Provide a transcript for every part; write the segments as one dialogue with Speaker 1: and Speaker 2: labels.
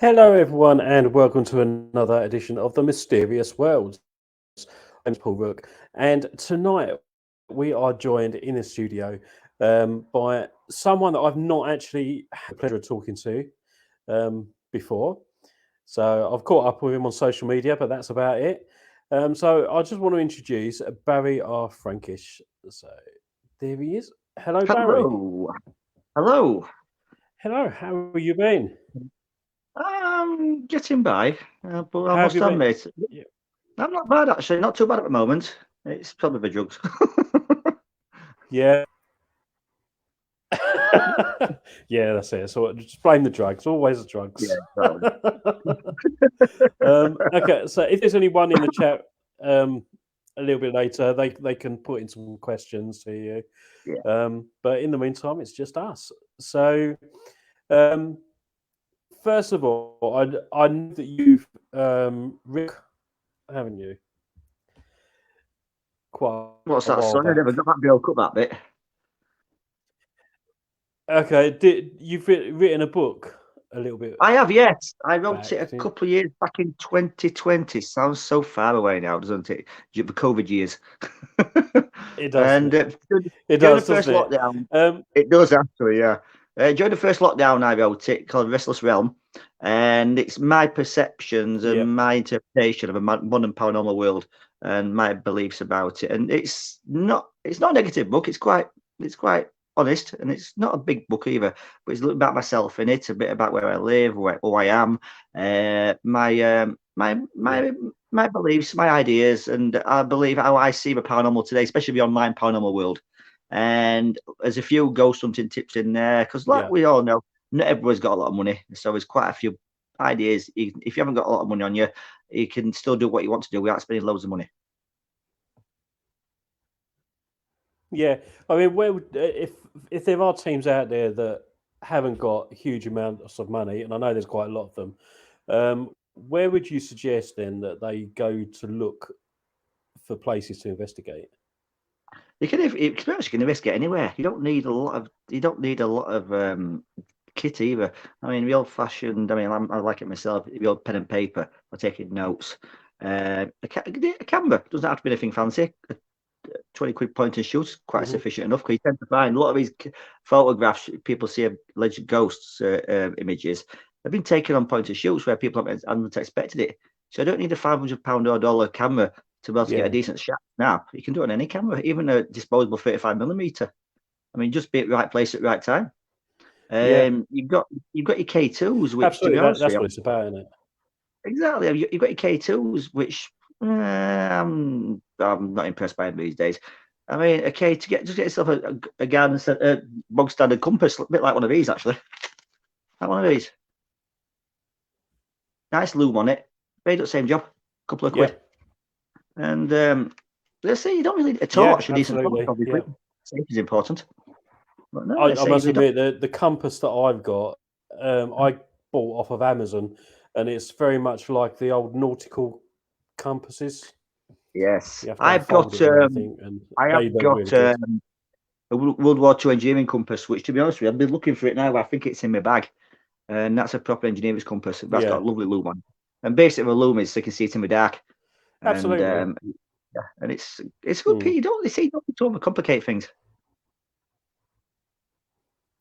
Speaker 1: Hello, everyone, and welcome to another edition of the Mysterious Worlds. I'm Paul Rook, and tonight we are joined in the studio by someone that I've not actually had the pleasure of talking to before. So I've caught up with him on social media, but that's about it. So I just want to introduce Barry R Frankish. So there he is. Hello, Barry.
Speaker 2: Hello. Hello.
Speaker 1: Hello. How have you been?
Speaker 2: I'm getting by, but I
Speaker 1: How have
Speaker 2: must
Speaker 1: you been?
Speaker 2: admit,
Speaker 1: Yeah.
Speaker 2: I'm not bad actually. Not too bad at the moment. It's probably the drugs.
Speaker 1: Yeah. Yeah, that's it. So just blame the drugs. Always the
Speaker 2: Yeah,
Speaker 1: drugs.
Speaker 2: exactly.
Speaker 1: Okay, so if there's anyone in the chat a little bit later, they can put in some questions to you.
Speaker 2: Yeah.
Speaker 1: But in the meantime, it's just us. So um, first of all, I know that you've Rick, haven't you? Quite
Speaker 2: What's
Speaker 1: a
Speaker 2: that,
Speaker 1: while
Speaker 2: son? I never
Speaker 1: back.
Speaker 2: got that broke up that bit.
Speaker 1: Okay, did you've written a book a little bit
Speaker 2: I have, yes. I wrote it
Speaker 1: back?
Speaker 2: a couple of years back in 2020. Sounds so far away now, doesn't it? The COVID years.
Speaker 1: It does.
Speaker 2: And
Speaker 1: It
Speaker 2: during the
Speaker 1: does,
Speaker 2: first
Speaker 1: doesn't it?
Speaker 2: lockdown,
Speaker 1: Um,
Speaker 2: it does actually, yeah. During the first lockdown, I wrote it called Restless Realm, and it's my perceptions
Speaker 1: yeah,
Speaker 2: and my interpretation of a modern paranormal world and my beliefs about it. And it's not a negative book. It's quite honest, and it's not a big book either. But it's a little about myself in it, a bit about where I live, who I am,
Speaker 1: yeah,
Speaker 2: my beliefs, my ideas, and I believe how I see the paranormal today, especially the online paranormal world. And there's a few ghost hunting tips in there because, like
Speaker 1: yeah,
Speaker 2: we all know, not everyone's got a lot of money. So there's quite a few ideas. If you haven't got a lot of money on you, you can still do what you want to do without spending loads of money.
Speaker 1: yeah. I mean, if there are teams out there that haven't got huge amounts of money, and I know there's quite a lot of them, where would you suggest then that they go to look for places to investigate?
Speaker 2: You can investigate anywhere. You don't need a lot of. You don't need a lot of kit either. I mean, the old fashioned. I mean, I like it myself. The old pen and paper for taking notes. A camera doesn't have to be anything fancy. 20 quid point and shoot quite
Speaker 1: Hmm.
Speaker 2: sufficient enough because you tend to find a lot of these photographs people see of alleged ghosts images have been taken on point and shoots where people haven't expected it. So I don't need a £500 or dollar camera to be able to get a
Speaker 1: Yeah,
Speaker 2: decent shot now. You can do it on any camera, even a disposable 35mm. I mean, just be at the right place at the right time.
Speaker 1: yeah,
Speaker 2: You've got your K2s, which, to be
Speaker 1: absolutely.
Speaker 2: honest with
Speaker 1: That's
Speaker 2: you,
Speaker 1: what it's about, isn't it?
Speaker 2: exactly, you've got your K2s, which I'm not impressed by them these days. I mean, okay, just get yourself a garden bog standard compass, a bit like one of these actually. Like one of these, nice loom on it. They do the same job, couple of
Speaker 1: Yeah,
Speaker 2: quid. And let's say you don't really need a
Speaker 1: yeah,
Speaker 2: torch, a decent torch,
Speaker 1: absolutely.
Speaker 2: obviously.
Speaker 1: Yeah,
Speaker 2: Safety is important, but no,
Speaker 1: I,
Speaker 2: let's
Speaker 1: I
Speaker 2: say if
Speaker 1: must
Speaker 2: you don't.
Speaker 1: admit the compass that I've got, I bought off of Amazon, and it's very much like the old nautical compasses.
Speaker 2: Yes,
Speaker 1: You have to
Speaker 2: I've
Speaker 1: unfold
Speaker 2: got
Speaker 1: it and everything, and
Speaker 2: I
Speaker 1: they
Speaker 2: have
Speaker 1: look really
Speaker 2: got
Speaker 1: good.
Speaker 2: a World War II engineering compass, which to be honest with you, I've been looking for it now. I think it's in my bag. And that's a proper engineer's compass. That's got
Speaker 1: Yeah,
Speaker 2: a lovely loom on. And basically, the loom is so you can see it in the dark. And
Speaker 1: absolutely.
Speaker 2: yeah, and it's good.
Speaker 1: Hmm.
Speaker 2: You don't need to overcomplicate things.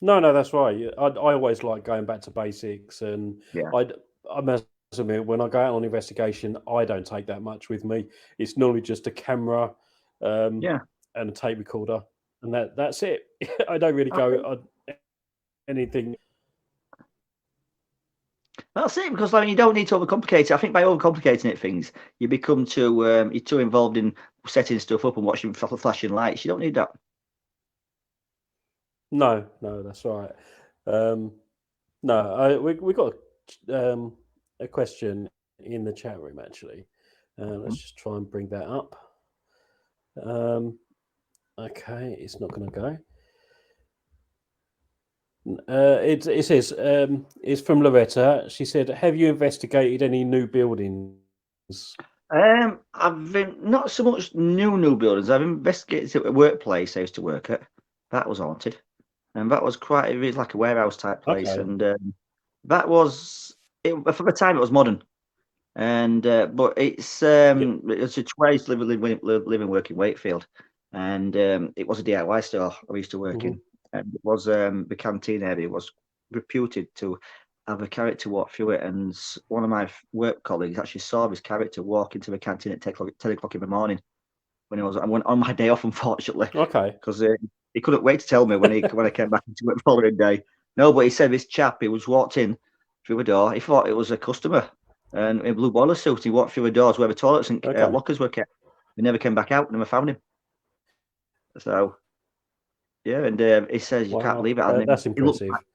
Speaker 1: No, no, that's right. I always like going back to basics, and
Speaker 2: Yeah,
Speaker 1: I I must admit when I go out on investigation, I don't take that much with me. It's normally just a camera, um,
Speaker 2: yeah.
Speaker 1: and a tape recorder, and that's it. I don't really
Speaker 2: I
Speaker 1: go
Speaker 2: think
Speaker 1: on anything.
Speaker 2: that's it because I mean you don't need to overcomplicate it. I think by overcomplicating it, things you're too involved in setting stuff up and watching flashing lights. You don't need that.
Speaker 1: No, no, that's right. Um, no, we got a question in the chat room actually. Let's
Speaker 2: Mhm.
Speaker 1: just try and bring that up. Um, okay, it's not going to go. It says it's from Loretta. She said, "Have you investigated any new buildings?"
Speaker 2: I've been not so much new buildings. I've investigated at a workplace I used to work at. That was haunted, and that was quite it was like a warehouse type place,
Speaker 1: Okay,
Speaker 2: and that was. For the time, it was modern. And but it's
Speaker 1: Yeah.
Speaker 2: where I used to live and work in Wakefield, and it was a DIY store I used to work
Speaker 1: Hmm.
Speaker 2: in, and it was the canteen area was reputed to have a character walk through it, and one of my work colleagues actually saw this character walk into the canteen at 10 o'clock in the morning when I went on my day off, unfortunately,
Speaker 1: Okay.
Speaker 2: because he couldn't wait to tell me when I came back into it the following day. No, but he said this chap, he was walked in through the door. He thought it was a customer, and in blue boiler suit, he walked through the doors where the toilets and
Speaker 1: Okay.
Speaker 2: lockers were kept. We never came back out. Never found him. So yeah, and he says you can't
Speaker 1: Wow.
Speaker 2: believe it. And
Speaker 1: That's
Speaker 2: he looked
Speaker 1: impressive.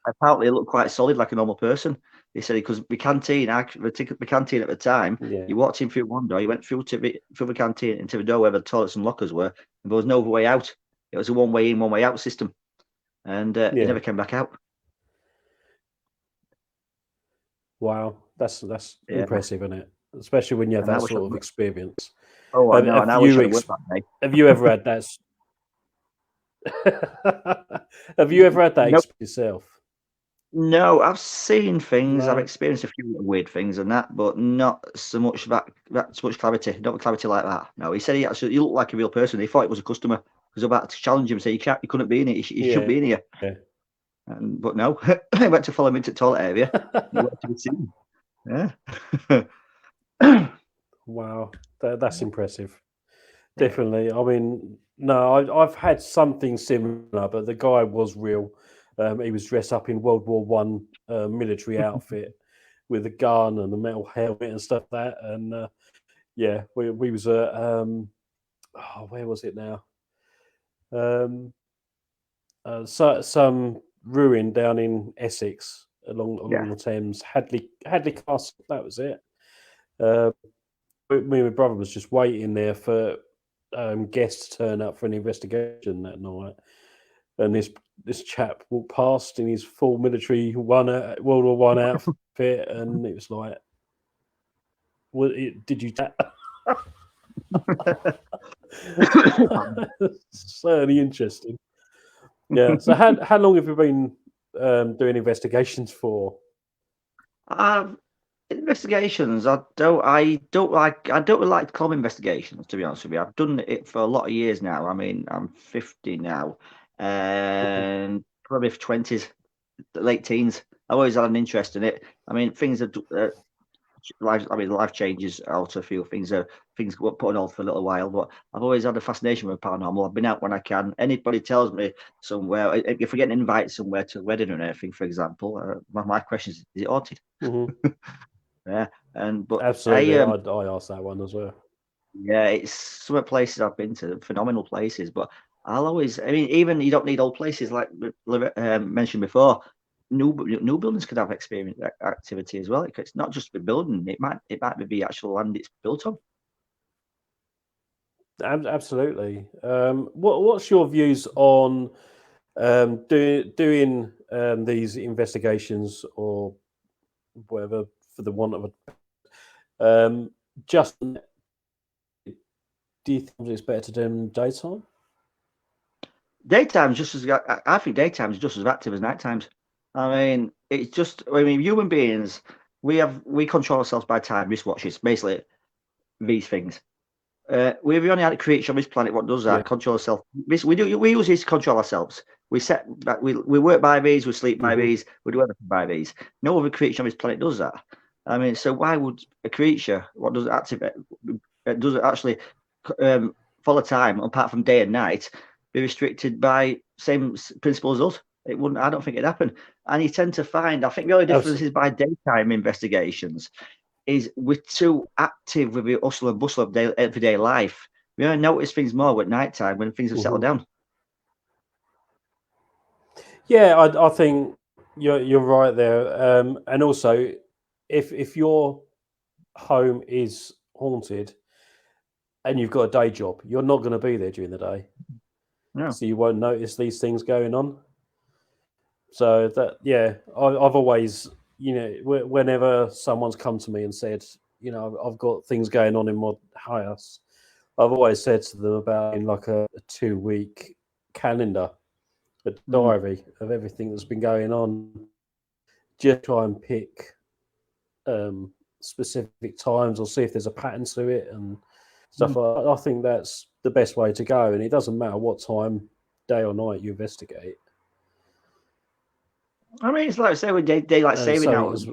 Speaker 2: apparently he looked quite solid, like a normal person. He said because the canteen, the canteen at the time,
Speaker 1: Yeah.
Speaker 2: you walked in through one door, you went through the canteen into the door where the toilets and lockers were, and there was no other way out. It was a one way in, one way out system, and he
Speaker 1: Yeah.
Speaker 2: never came back out.
Speaker 1: Wow. That's
Speaker 2: Yeah,
Speaker 1: impressive, isn't it? Especially when you have
Speaker 2: and I
Speaker 1: that
Speaker 2: wish I'd
Speaker 1: sort of
Speaker 2: worked.
Speaker 1: experience.
Speaker 2: Oh, I know, and I wish I'd have worked that day.
Speaker 1: Have you ever had that? Have you ever had that
Speaker 2: Nope.
Speaker 1: experience yourself?
Speaker 2: No, I've seen things, I've
Speaker 1: No.
Speaker 2: experienced a few weird things and that, but not so much that so much clarity. Not clarity like that. No, he said he looked like a real person. He thought it was a customer. He was about to challenge him, say you couldn't be in here. You shouldn't
Speaker 1: Yeah.
Speaker 2: be in here.
Speaker 1: Yeah.
Speaker 2: But no, I went to follow him into the toilet area. And he went to be seen. Yeah.
Speaker 1: Wow. That's impressive. Definitely. I mean, no, I've had something similar, but the guy was real. He was dressed up in World War One military outfit with a gun and a metal helmet and stuff like that. And yeah, we was at where was it now? Um, some ruin down in Essex
Speaker 2: Yeah.
Speaker 1: along the Thames, Hadley Castle. That was it. Uh, me and my brother was just waiting there for guests to turn up for an investigation that night, and this chap walked past in his full military World War One outfit, and it was like, did you? Certainly interesting. Yeah. So how long have you been doing investigations for?
Speaker 2: Um, Investigations. I don't like to call them investigations. To be honest with you, I've done it for a lot of years now. I mean, I'm 50 now,
Speaker 1: Mhm.
Speaker 2: and probably 20s, late teens. I've always had an interest in it. I mean, things are life changes alter a few things. Things got put on hold for a little while, but I've always had a fascination with paranormal. I've been out when I can. Anybody tells me somewhere, if we get an invite somewhere to a wedding or anything, for example, my question is it haunted?
Speaker 1: Mhm.
Speaker 2: Yeah, but
Speaker 1: Absolutely. I asked that one as well.
Speaker 2: yeah, it's some of the places I've been to, phenomenal places. But I mean, even you don't need old places like mentioned before. New buildings could have experience activity as well. It's not just the building; it might be actual land it's built on.
Speaker 1: Absolutely. What's your views on doing these investigations or whatever, for the want of a just do you think it's better to do them in daytime?
Speaker 2: Daytime's just as I think daytime's just as active as night times. I mean, it's just I mean, human beings we control ourselves by time wristwatches, basically these things. We're the only other creature on this planet what does
Speaker 1: Yeah.
Speaker 2: that. Control ourselves. We use these to control ourselves. We work by these, we sleep by
Speaker 1: Hmm.
Speaker 2: these, we do everything by these. No other creature on this planet does that. I mean, so why would a creature what does it activate? Does it actually follow time apart from day and night be restricted by same principles as us? It wouldn't. I don't think it'd happen. And you tend to find. I think the only difference is by daytime investigations is we're too active with the hustle and bustle of everyday life. We only notice things more at night time when things have settled
Speaker 1: Hmm.
Speaker 2: down.
Speaker 1: Yeah, I think you're right there. And also, if your home is haunted and you've got a day job, you're not going to be there during the day,
Speaker 2: No.
Speaker 1: so you won't notice these things going on. So that, yeah, I've always, whenever someone's come to me and said, I've got things going on in my house, I've always said to them about in like a 2 week calendar, a
Speaker 2: Mm.
Speaker 1: diary of everything that's been going on. Just try and pick. specific times or see if there's a pattern to it and stuff like that. I think that's the best way to go, and it doesn't matter what time, day or night, you investigate.
Speaker 2: I mean, it's like say with daylight
Speaker 1: And
Speaker 2: saving
Speaker 1: so it
Speaker 2: hours.
Speaker 1: was,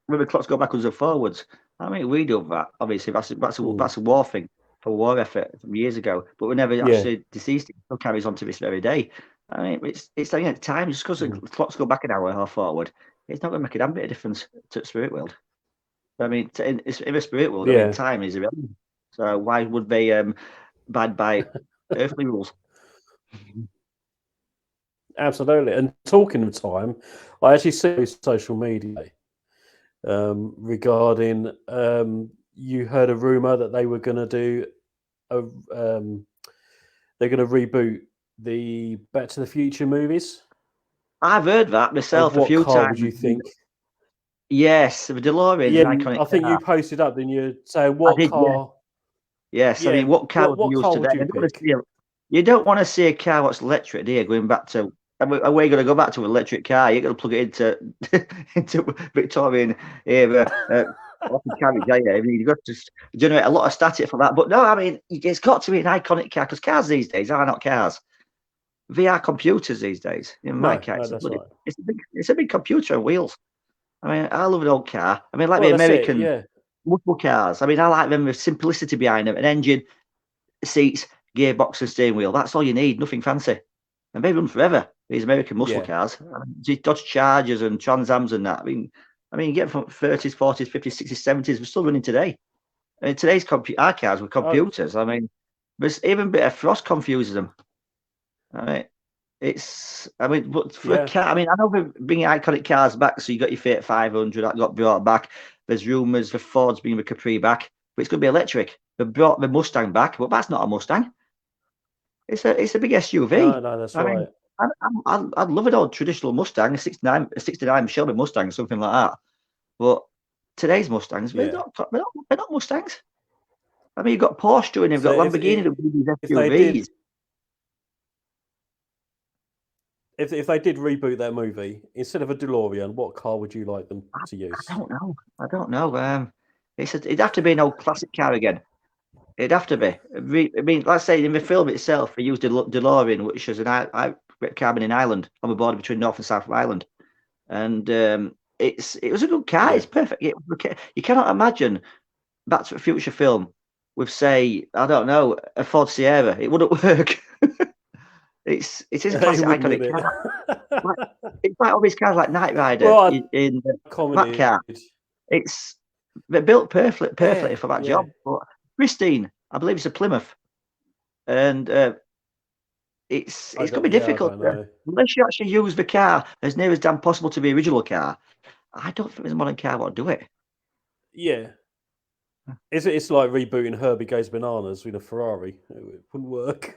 Speaker 2: When the clocks go backwards and forwards. I mean, we do that. Obviously, that's
Speaker 1: mm,
Speaker 2: a war thing, for war effort from years ago. But we never
Speaker 1: yeah,
Speaker 2: actually deceased. It still carries on to this very day. I mean, it's like at time just because the
Speaker 1: mm,
Speaker 2: clocks go back an hour or forward, it's not going to make a damn bit of difference to the spirit world. I mean, in the spirit world, I mean,
Speaker 1: yeah,
Speaker 2: time is irrelevant. So why would they abide by earthly rules?
Speaker 1: absolutely. And talking of time, I actually see social media regarding you heard a rumor that they were going to do a they're going to reboot the Back to the Future movies.
Speaker 2: I've heard that
Speaker 1: And
Speaker 2: myself a
Speaker 1: what
Speaker 2: few
Speaker 1: car would
Speaker 2: times.
Speaker 1: you think?
Speaker 2: Yes, the DeLorean's
Speaker 1: Yeah,
Speaker 2: an iconic
Speaker 1: I think
Speaker 2: car.
Speaker 1: you posted up, then you saying
Speaker 2: I
Speaker 1: what
Speaker 2: did, yeah.
Speaker 1: car?
Speaker 2: Yes, I
Speaker 1: Yeah,
Speaker 2: mean, what car would
Speaker 1: what
Speaker 2: you use
Speaker 1: car
Speaker 2: today?
Speaker 1: would you pick?
Speaker 2: You don't want to see a car that's electric, do you? Going back to, and where you going to go back to an electric car? You're going to plug it into into Victorian era carriage, are you? I mean, you've got to generate a lot of static for that. But no, I mean, it's got to be an iconic car because cars these days are not cars. They are computers these days. In my
Speaker 1: No,
Speaker 2: car,
Speaker 1: no, that's right.
Speaker 2: it's a big computer on wheels. I mean, I love an old car. I mean, like
Speaker 1: Well,
Speaker 2: the
Speaker 1: that's it.
Speaker 2: American
Speaker 1: Yeah,
Speaker 2: muscle cars. I mean, I like them with simplicity behind them, an engine, seats, gearbox, and steering wheel. That's all you need. Nothing fancy, and they run forever. These American muscle
Speaker 1: yeah.
Speaker 2: cars, Dodge Chargers and Trans Ams and that. I mean, you get from 30s, 40s, 50s, 60s, 70s. We're still running today. I mean, today's our cars with
Speaker 1: I,
Speaker 2: computers. I mean, there's even a bit of frost confuses them. I mean, I mean, but for a
Speaker 1: yeah.
Speaker 2: car, I mean, I know they're bringing iconic cars back. So you got your Fiat 500 that got brought back. There's rumours for Ford's bringing the Capri back, but it's going to be electric. They brought the Mustang back, but that's not a Mustang. It's a big SUV.
Speaker 1: No, no, that's
Speaker 2: I mean,
Speaker 1: right.
Speaker 2: I'd love an old traditional Mustang, a 69 Shelby Mustang, something like that. But today's Mustangs,
Speaker 1: Yeah.
Speaker 2: they're not Mustangs. I mean, you've got Porsche doing it, you've
Speaker 1: So
Speaker 2: got Lamborghini that do these
Speaker 1: if they did
Speaker 2: SUVs.
Speaker 1: if they did reboot that movie instead of a DeLorean, what car would you like them to
Speaker 2: I
Speaker 1: use?
Speaker 2: don't know. I don't know. It'd have to be an old classic car again. It'd have to be. I mean, let's say in the film itself, they used a DeLorean, which is carbon in Ireland, on the border between North and South of Ireland, and it was a good car.
Speaker 1: Yeah.
Speaker 2: It's perfect. You cannot imagine Back to the Future film with, say, I don't know, a Ford Sierra. It wouldn't work. It is a
Speaker 1: It
Speaker 2: classic
Speaker 1: wouldn't, would
Speaker 2: iconic
Speaker 1: it?
Speaker 2: car. Like, it's like all these cars like Knight Rider
Speaker 1: Well, I
Speaker 2: in that
Speaker 1: commented.
Speaker 2: car. They're built
Speaker 1: Yeah,
Speaker 2: perfectly for that
Speaker 1: yeah.
Speaker 2: job. But Christine, I believe it's a Plymouth, and it's going to be
Speaker 1: I
Speaker 2: difficult
Speaker 1: don't know.
Speaker 2: unless you actually use the car as near as damn possible to the original car. I don't think there's a modern car that will do it.
Speaker 1: Yeah. It's like rebooting Herbie Goes Bananas with a Ferrari. It wouldn't work.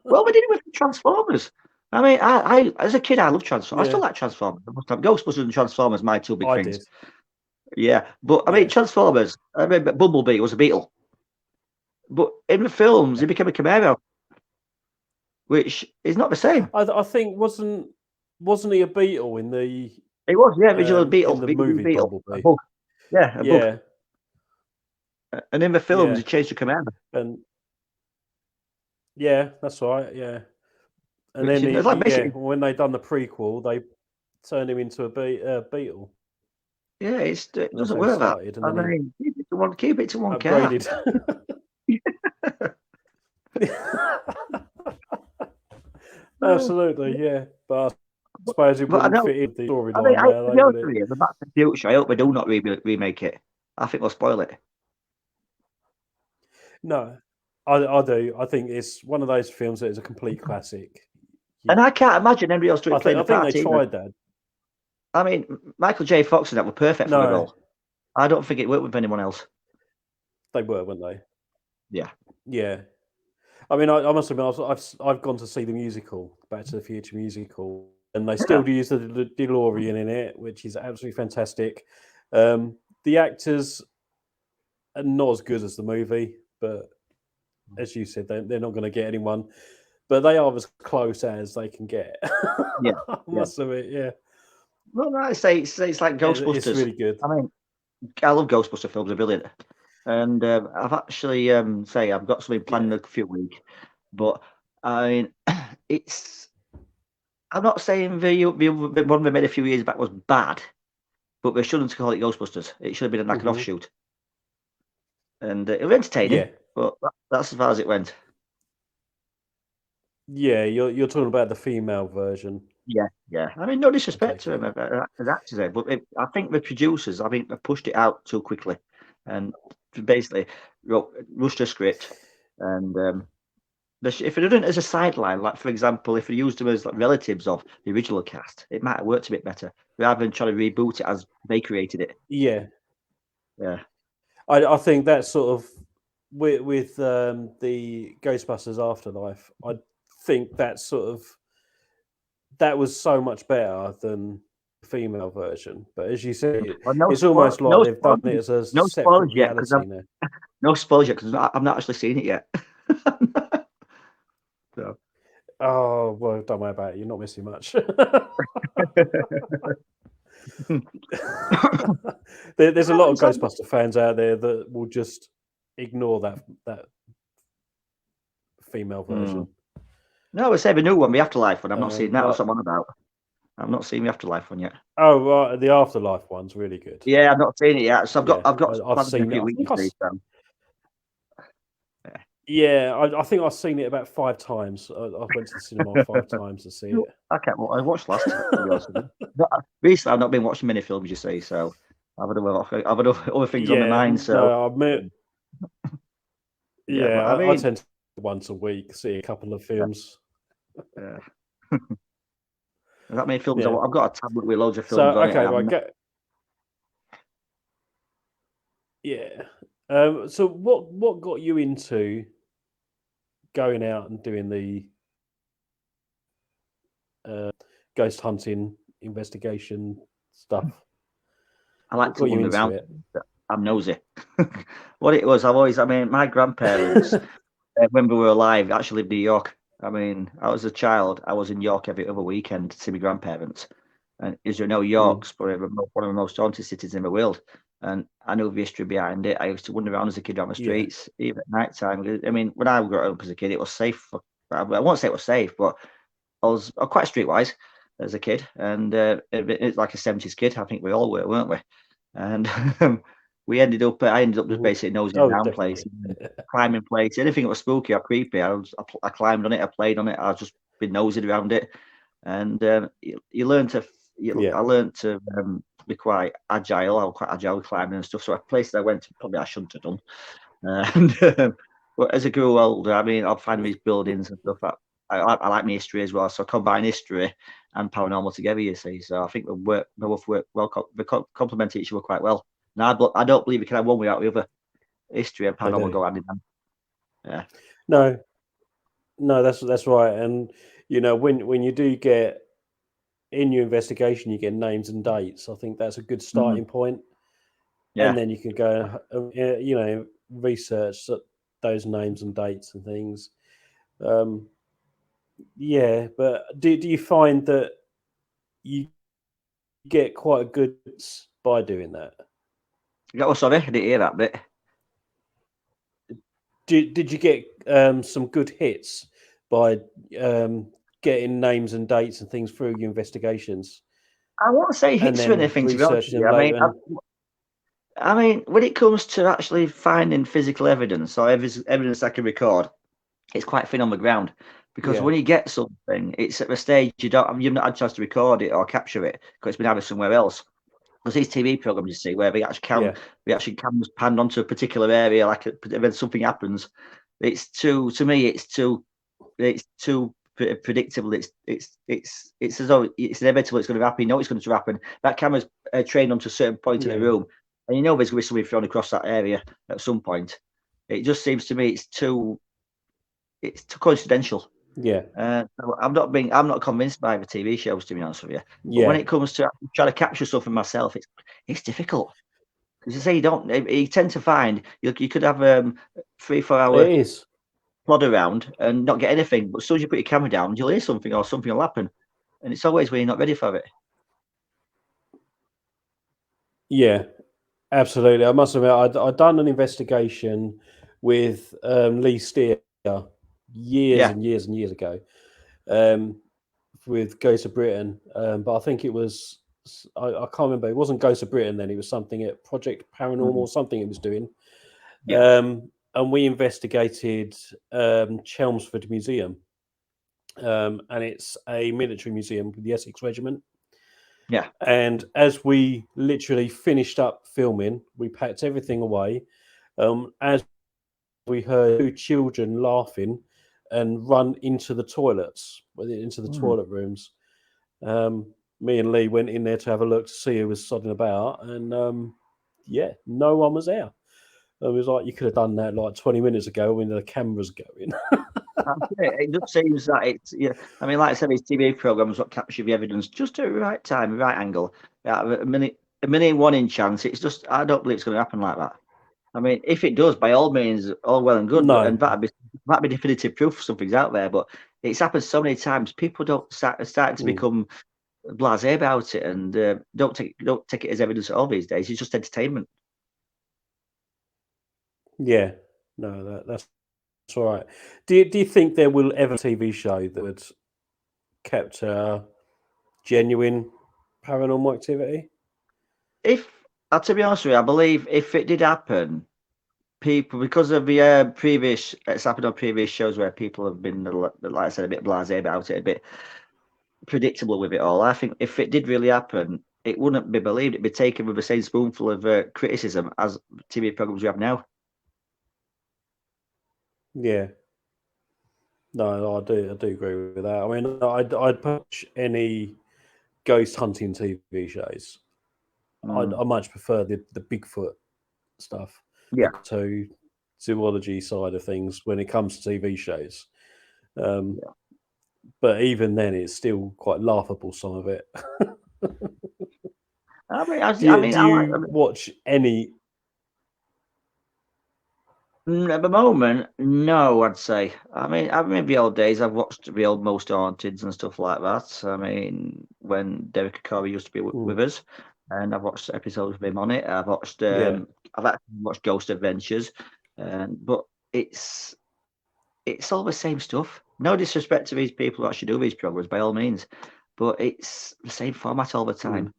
Speaker 2: Well, we did it with Transformers. I mean, I as a kid, I loved Transformers. I still
Speaker 1: Yeah,
Speaker 2: like Transformers. Ghostbusters and Transformers, my two big
Speaker 1: I
Speaker 2: things.
Speaker 1: did.
Speaker 2: Yeah, but I mean,
Speaker 1: Yeah.
Speaker 2: Transformers. I mean, Bumblebee was a Beetle, but in the films, he became a Camaro, which is not the same.
Speaker 1: I think wasn't he a beetle
Speaker 2: It was, yeah, original
Speaker 1: in
Speaker 2: Beetle,
Speaker 1: the
Speaker 2: the
Speaker 1: movie
Speaker 2: Beetle, a
Speaker 1: Bumblebee?
Speaker 2: bug. Yeah, a bug.
Speaker 1: Yeah,
Speaker 2: And in the films,
Speaker 1: yeah,
Speaker 2: he changed to Camaro,
Speaker 1: and yeah, that's right. Yeah, and
Speaker 2: which
Speaker 1: then
Speaker 2: is like basically,
Speaker 1: when they done the prequel, they turned him into a beetle.
Speaker 2: yeah, it
Speaker 1: That's
Speaker 2: doesn't
Speaker 1: how he
Speaker 2: work that.
Speaker 1: started, and
Speaker 2: I
Speaker 1: then he
Speaker 2: mean, keep it to one car.
Speaker 1: upgraded. Absolutely, yeah. But I suppose it
Speaker 2: But I
Speaker 1: wouldn't
Speaker 2: know,
Speaker 1: fit in the
Speaker 2: I mean,
Speaker 1: storyline
Speaker 2: to
Speaker 1: now,
Speaker 2: be
Speaker 1: though, would
Speaker 2: honest
Speaker 1: it?
Speaker 2: with you, the Back to the Future, I hope they do not remake it. I think they'll spoil it.
Speaker 1: No, I do. I think it's one of those films that is a complete classic.
Speaker 2: And I can't imagine anybody else doing playing
Speaker 1: I
Speaker 2: the
Speaker 1: think they
Speaker 2: part either.
Speaker 1: tried that.
Speaker 2: I mean, Michael J. Fox and that were perfect for the
Speaker 1: No,
Speaker 2: role. I don't think it worked with anyone else.
Speaker 1: they were, weren't they?
Speaker 2: Yeah.
Speaker 1: Yeah. I mean, I must admit, I've gone to see the musical, Back to the Future musical, and they
Speaker 2: Yeah.
Speaker 1: still use the DeLorean in it, which is absolutely fantastic. The actors are not as good as the movie, but as you said, they're not going to get anyone. But they are as close as they can get.
Speaker 2: Yeah.
Speaker 1: I
Speaker 2: Yeah.
Speaker 1: must admit, yeah.
Speaker 2: Well, I say it's like
Speaker 1: It's
Speaker 2: Ghostbusters.
Speaker 1: really good.
Speaker 2: I mean, I love Ghostbuster films; they're brilliant. And I've actually say I've got something planned in a few weeks, but I mean, it's. I'm not saying the one we made a few years back was bad, but we shouldn't call it Ghostbusters. It should have been like an offshoot, and it was entertaining,
Speaker 1: Yeah.
Speaker 2: but that's as far as it went.
Speaker 1: Yeah, you're talking about the female version.
Speaker 2: Yeah. I mean, no
Speaker 1: I
Speaker 2: disrespect
Speaker 1: take
Speaker 2: to them
Speaker 1: it.
Speaker 2: as actors, but I think the producers, I think, they pushed it out too quickly, and basically rushed a script, and if it had done it as a sideline, like for example, if they used them as like relatives of the original cast, it might have worked a bit better rather than trying to reboot it as they created it.
Speaker 1: Yeah,
Speaker 2: Yeah.
Speaker 1: I think that's sort of with the Ghostbusters Afterlife. I think that was so much better than the female version. But as you say,
Speaker 2: Well,
Speaker 1: it's almost like they've done it as a
Speaker 2: no
Speaker 1: separate
Speaker 2: spoilers yet because
Speaker 1: reality now.
Speaker 2: no spoilers yet because I've not actually seen it yet. So.
Speaker 1: Oh well, don't worry about it. You're not missing much. There's a lot of Ghostbuster fans out there that will just ignore that female version.
Speaker 2: No, I would say the new one, the Afterlife one. I'm not seeing that. That's
Speaker 1: But
Speaker 2: what I'm on about. I'm not seeing the Afterlife one yet.
Speaker 1: oh, right, the Afterlife one's really good.
Speaker 2: Yeah, I've not seen it yet. So
Speaker 1: Yeah,
Speaker 2: I've got
Speaker 1: I've
Speaker 2: plans in a
Speaker 1: seen it.
Speaker 2: few
Speaker 1: I
Speaker 2: weeks.
Speaker 1: think
Speaker 2: So.
Speaker 1: yeah, I think I've seen it about 5 times. I went to the cinema 5 times to see it.
Speaker 2: I can't. I watched last. To be honest with you. Recently, I've not been watching many films. You see, so I've had other things on my
Speaker 1: Yeah,
Speaker 2: mind. So
Speaker 1: no, I admit,
Speaker 2: yeah, but
Speaker 1: yeah,
Speaker 2: I
Speaker 1: I
Speaker 2: mean,
Speaker 1: tend to once a week see a couple of films.
Speaker 2: yeah. That many films.
Speaker 1: Yeah.
Speaker 2: I've got a tablet with loads of
Speaker 1: So
Speaker 2: films on it.
Speaker 1: okay,
Speaker 2: And
Speaker 1: right, yeah. So what got you into going out and doing the ghost hunting investigation stuff?
Speaker 2: I
Speaker 1: What
Speaker 2: like to
Speaker 1: got you
Speaker 2: wander
Speaker 1: into
Speaker 2: around.
Speaker 1: it?
Speaker 2: I'm nosy. What it was, I mean, my grandparents, when we were alive, actually lived in New York. I mean, I was a child. I was in York every other weekend to see my grandparents. And as you know,
Speaker 1: Mm,
Speaker 2: York's probably one of the most haunted cities in the world. And I knew the history behind it. I used to wander around as a kid on the
Speaker 1: yeah.
Speaker 2: streets, even at night time. I mean, when I grew up as a kid, it was safe. I won't say it was safe, but I was quite streetwise as a kid. And it's like a 70s kid. I think we all were, weren't we? And I ended up just
Speaker 1: Mhm.
Speaker 2: basically nosing
Speaker 1: Oh,
Speaker 2: around
Speaker 1: definitely.
Speaker 2: places, climbing places, anything that was spooky or creepy. I climbed on it, I played on it, I just been nosing around it, and you learn to.
Speaker 1: Yeah.
Speaker 2: I learned to be quite agile. I was quite agile with climbing and stuff. So places I went to probably I shouldn't have done. And but as I grew older, I mean, I'll find these buildings and stuff. I like my history as well. So I combine history and paranormal together. You see, so I think we both work well. We complement each other quite well. Now I don't believe we can have one without the other. History and
Speaker 1: They
Speaker 2: paranormal
Speaker 1: do.
Speaker 2: go hand in hand. Yeah.
Speaker 1: No, no, that's right. And when you do get in your investigation, you get names and dates. I think that's a good starting point, and
Speaker 2: Yeah.
Speaker 1: then you can go, research those names and dates and things. Um, yeah, but do you find that you get quite a good by doing that?
Speaker 2: Oh, sorry, I didn't hear that bit.
Speaker 1: Did you get some good hits by getting names and dates and things through your investigations,
Speaker 2: I won't say
Speaker 1: and
Speaker 2: hits or
Speaker 1: then
Speaker 2: anything, to be honest with
Speaker 1: researching
Speaker 2: you.
Speaker 1: them later? And
Speaker 2: I mean, when it comes to actually finding physical evidence or evidence I can record, it's quite thin on the ground because
Speaker 1: yeah,
Speaker 2: when you get something, it's at the stage you've not had a chance to record it or capture it because it's been either somewhere else. Because these TV programs you see where
Speaker 1: yeah,
Speaker 2: we actually cameras panned onto a particular area, like when something happens, it's too to me, it's too predictable. It's as though it's inevitable. It's going to happen. You know it's going to happen. That camera's trained onto a certain point in the
Speaker 1: yeah,
Speaker 2: room, and you know there's going to be somebody thrown across that area at some point. It just seems to me it's too coincidental.
Speaker 1: yeah,
Speaker 2: So I'm not convinced by the TV shows, to be honest with you. But when
Speaker 1: yeah.
Speaker 2: it comes to trying to capture something myself, it's difficult because you say you tend to find you could have 3-4 hour
Speaker 1: It is.
Speaker 2: plod around and not get anything, but as soon as you put your camera down, you'll hear something or something will happen, and it's always when you're not ready for it.
Speaker 1: Yeah, Absolutely. I must admit, I'd done an investigation with Lee Steer years and
Speaker 2: Yeah.
Speaker 1: years and years ago, um, with Ghost of Britain. But I think it was, I can't remember. It wasn't Ghost of Britain then. It was something at Project Paranormal
Speaker 2: Mm.
Speaker 1: or something it was doing.
Speaker 2: Yeah.
Speaker 1: And we investigated Chelmsford Museum. And it's a military museum with the Essex Regiment.
Speaker 2: Yeah.
Speaker 1: And as we literally finished up filming, we packed everything away. As we heard two children laughing and run into the toilets, into the
Speaker 2: Mm.
Speaker 1: toilet rooms. Me and Lee went in there to have a look to see who was sodding about, and yeah, no one was there. It was like you could have done that like 20 minutes ago when the cameras going.
Speaker 2: That's it. It just seems that it's, yeah. I mean, like I said, these TV programs what capture the evidence just at the right time, the right angle. Yeah, a minute one in chance. It's just I don't believe it's going to happen like that. I mean, if it does, by all means, all well and good,
Speaker 1: No,
Speaker 2: and that'd be definitive proof something's out there. But it's happened so many times. People don't starting to
Speaker 1: mm,
Speaker 2: become blasé about it, and don't take it as evidence at all these days. It's just entertainment.
Speaker 1: yeah, no, that's all right. Do you think there will ever TV show that would capture genuine paranormal activity?
Speaker 2: If to be honest with you, I believe if it did happen, people because of the previous it's happened on previous shows where people have been like I said a bit blasé about it, a bit predictable with it all. I think if it did really happen, it wouldn't be believed. It'd be taken with the same spoonful of criticism as TV programs we have now.
Speaker 1: Yeah, no, I do agree with that. I mean, I'd push any ghost hunting TV shows. I
Speaker 2: Mm,
Speaker 1: much prefer the Bigfoot stuff,
Speaker 2: yeah,
Speaker 1: the zoology side of things when it comes to TV shows. Um,
Speaker 2: yeah.
Speaker 1: but even then, it's still quite laughable. Some of it.
Speaker 2: I mean,
Speaker 1: do
Speaker 2: I
Speaker 1: you
Speaker 2: mean,
Speaker 1: do
Speaker 2: I like.
Speaker 1: you watch any?
Speaker 2: At the moment, no, I'd say. I mean, I remember the old days. I've watched the old Most Haunteds and stuff like that. I mean, when Derek Corey used to be
Speaker 1: Mm,
Speaker 2: with us, and I've watched episodes of him on it.
Speaker 1: yeah,
Speaker 2: I've actually watched Ghost Adventures, but it's it's all the same stuff. No disrespect to these people who actually do these programs, by all means, but it's the same format all the time.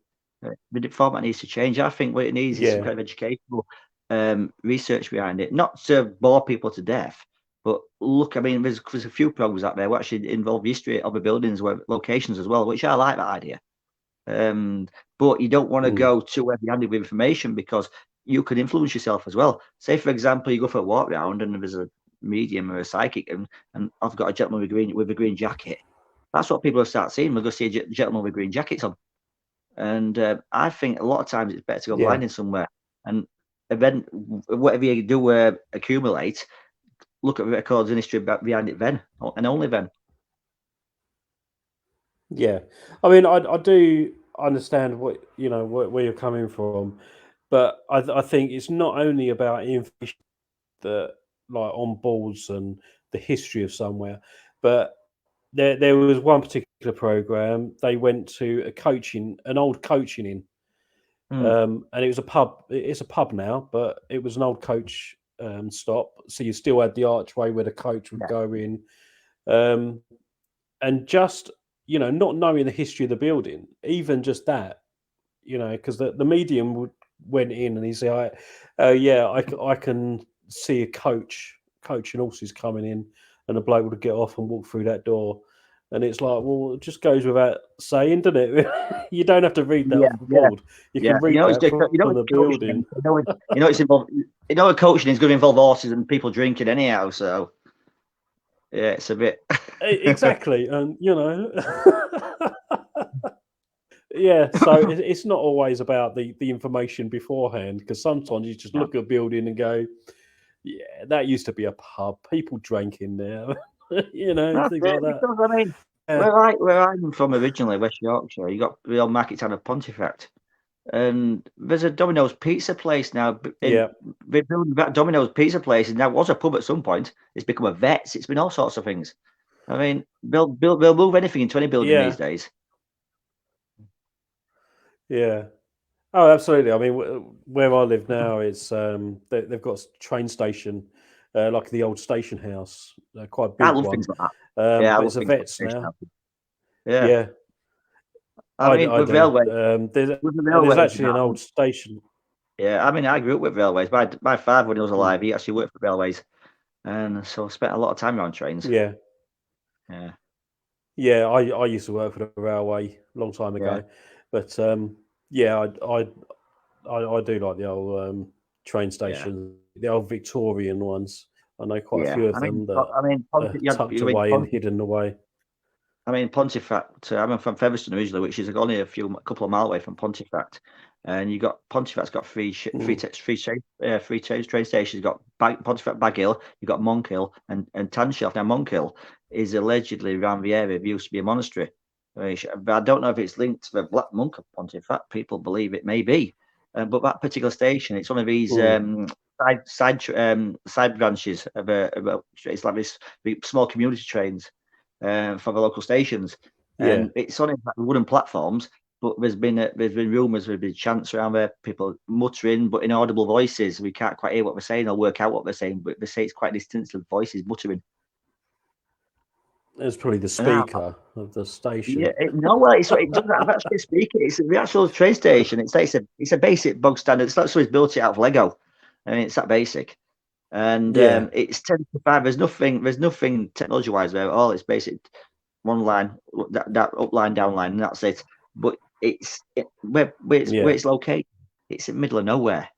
Speaker 1: mm,
Speaker 2: The format needs to change. I think what it needs is some
Speaker 1: yeah,
Speaker 2: kind of educational research behind it, not to bore people to death, but look. I mean, there's a few programs out there which actually involve the history of the buildings, where locations as well, which I like that idea. Um, but you don't want to
Speaker 1: mm,
Speaker 2: go too heavy-handed with information because you can influence yourself as well. Say, for example, you go for a walk round and there's a medium or a psychic, and I've got a gentleman with a green jacket. That's what people will start seeing. We'll go see a gentleman with green jackets on, and I think a lot of times it's better to go
Speaker 1: yeah,
Speaker 2: blind in somewhere and event whatever you do accumulate. Look at the records and history behind it then, and only then.
Speaker 1: yeah. I mean, I do understand what where you're coming from, but I think it's not only about information that like on boards and the history of somewhere, but there was one particular program they went to an old coaching inn,
Speaker 2: Mm,
Speaker 1: and it was a pub. It's a pub now, but it was an old coach stop. So you still had the archway where the coach would
Speaker 2: yeah,
Speaker 1: go in, um, and just not knowing the history of the building, even just that, because the medium went in and he said, yeah, I can see a coach and horses coming in, and the bloke would get off and walk through that door." And it's like, well, it just goes without saying, doesn't it? You don't have to read that
Speaker 2: yeah,
Speaker 1: off the
Speaker 2: yeah.
Speaker 1: board. You
Speaker 2: Yeah,
Speaker 1: can read that from
Speaker 2: it's
Speaker 1: the
Speaker 2: coaching.
Speaker 1: building.
Speaker 2: It's involved. Coaching is going to involve horses and people drinking anyhow. So yeah, it's a bit.
Speaker 1: Exactly, and yeah. So it's not always about the information beforehand, because sometimes you just
Speaker 2: Yeah.
Speaker 1: look at a building and go, "Yeah, that used to be a pub. People drank in there,"
Speaker 2: That's
Speaker 1: things
Speaker 2: it.
Speaker 1: like that.
Speaker 2: Because I mean,
Speaker 1: Yeah,
Speaker 2: where I'm from originally, West Yorkshire, you got the old market town of Pontefract, and there's a Domino's pizza place now. In
Speaker 1: yeah,
Speaker 2: they're building that Domino's pizza place, and now was a pub at some point. It's become a vets. It's been all sorts of things. I mean, they'll move anything into any building these
Speaker 1: yeah,
Speaker 2: days.
Speaker 1: yeah. Oh, absolutely. I mean, where I live now, it's they've got a train station, like the old station house, quite a
Speaker 2: I
Speaker 1: big
Speaker 2: love
Speaker 1: one.
Speaker 2: things like that. Yeah, I
Speaker 1: But
Speaker 2: love
Speaker 1: it's a
Speaker 2: things like
Speaker 1: vets
Speaker 2: station
Speaker 1: now.
Speaker 2: houses. Yeah,
Speaker 1: Yeah,
Speaker 2: I mean
Speaker 1: I
Speaker 2: with
Speaker 1: do.
Speaker 2: railways, with the
Speaker 1: There's
Speaker 2: railways and
Speaker 1: actually
Speaker 2: that.
Speaker 1: an old station.
Speaker 2: Yeah, I mean I grew up with railways. My father, when he was
Speaker 1: Mm,
Speaker 2: alive, he actually worked for railways, and so I spent a lot of time around trains.
Speaker 1: yeah,
Speaker 2: Yeah,
Speaker 1: yeah. I used to work for the railway a long time
Speaker 2: yeah,
Speaker 1: ago, but yeah, I do like the old train
Speaker 2: yeah,
Speaker 1: stations, the old Victorian ones. I know quite a
Speaker 2: yeah.
Speaker 1: few of them that
Speaker 2: I mean,
Speaker 1: are
Speaker 2: Ponti,
Speaker 1: tucked
Speaker 2: you mean
Speaker 1: away and
Speaker 2: Ponti,
Speaker 1: hidden away.
Speaker 2: I mean, Pontefract. I'm from Featherstone originally, which is only a couple of miles away from Pontefract. And you got Pontefract's got
Speaker 1: Mm,
Speaker 2: train stations. You got Pontefract, Baghill. You got Monkhill and Tanshelf. Now Monkhill is allegedly around the area. It used to be a monastery, but I don't know if it's linked to the Black Monk of Pontefract. People believe it may be, but that particular station, it's one of these
Speaker 1: mm,
Speaker 2: side branches of it's like this small community trains for the local stations,
Speaker 1: yeah,
Speaker 2: and it's on wooden platforms. But there's been rumours, there's been chants around there, people muttering, but inaudible voices. We can't quite hear what they're saying or work out what they're saying, but they say it's quite distinctive voices muttering.
Speaker 1: it's probably the
Speaker 2: And I,
Speaker 1: speaker of the
Speaker 2: yeah,
Speaker 1: station.
Speaker 2: no, well, it doesn't have actually a speaker. It's the actual train station. It's a basic bog standard. It's not so it's built it out of Lego. I mean, it's that basic. And
Speaker 1: Yeah,
Speaker 2: it's 10 to 5. There's nothing technology wise there at all. It's basic one line, that up line, down line, and that's it. But where
Speaker 1: yeah,
Speaker 2: it's located, it's in the middle of nowhere,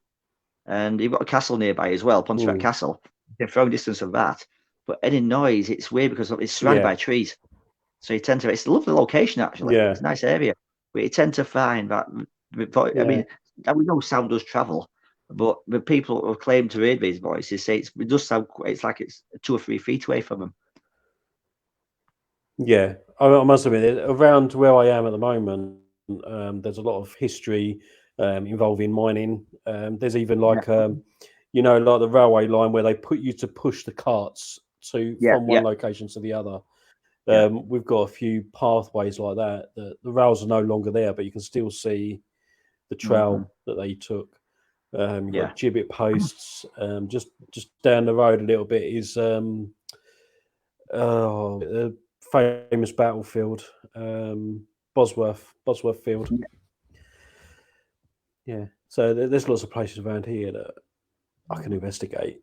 Speaker 2: and you've got a castle nearby as well, Pontefract
Speaker 1: mm,
Speaker 2: Castle. You can throw distance of that, but any noise, it's weird because it's surrounded
Speaker 1: yeah,
Speaker 2: by trees. So you tend to, it's a lovely location actually.
Speaker 1: yeah,
Speaker 2: It's a nice area, but you tend to find that. I
Speaker 1: yeah,
Speaker 2: mean, we know sound does travel, but the people who claim to hear these voices say it does sound. It's like it's 2 or 3 feet away from them.
Speaker 1: yeah. I must admit, around where I am at the moment, there's a lot of history involving mining. There's even
Speaker 2: Yeah,
Speaker 1: like like the railway line where they put you to push the carts to
Speaker 2: yeah,
Speaker 1: from
Speaker 2: yeah,
Speaker 1: one location to the other.
Speaker 2: yeah.
Speaker 1: We've got a few pathways like that. The rails are no longer there, but you can still see the
Speaker 2: Hmm.
Speaker 1: trail that they took. You've
Speaker 2: Yeah.
Speaker 1: got gibbet posts. Just down the road a little bit is a famous battlefield, Bosworth Field.
Speaker 2: Yeah.
Speaker 1: Yeah. So there's lots of places around here that I can investigate.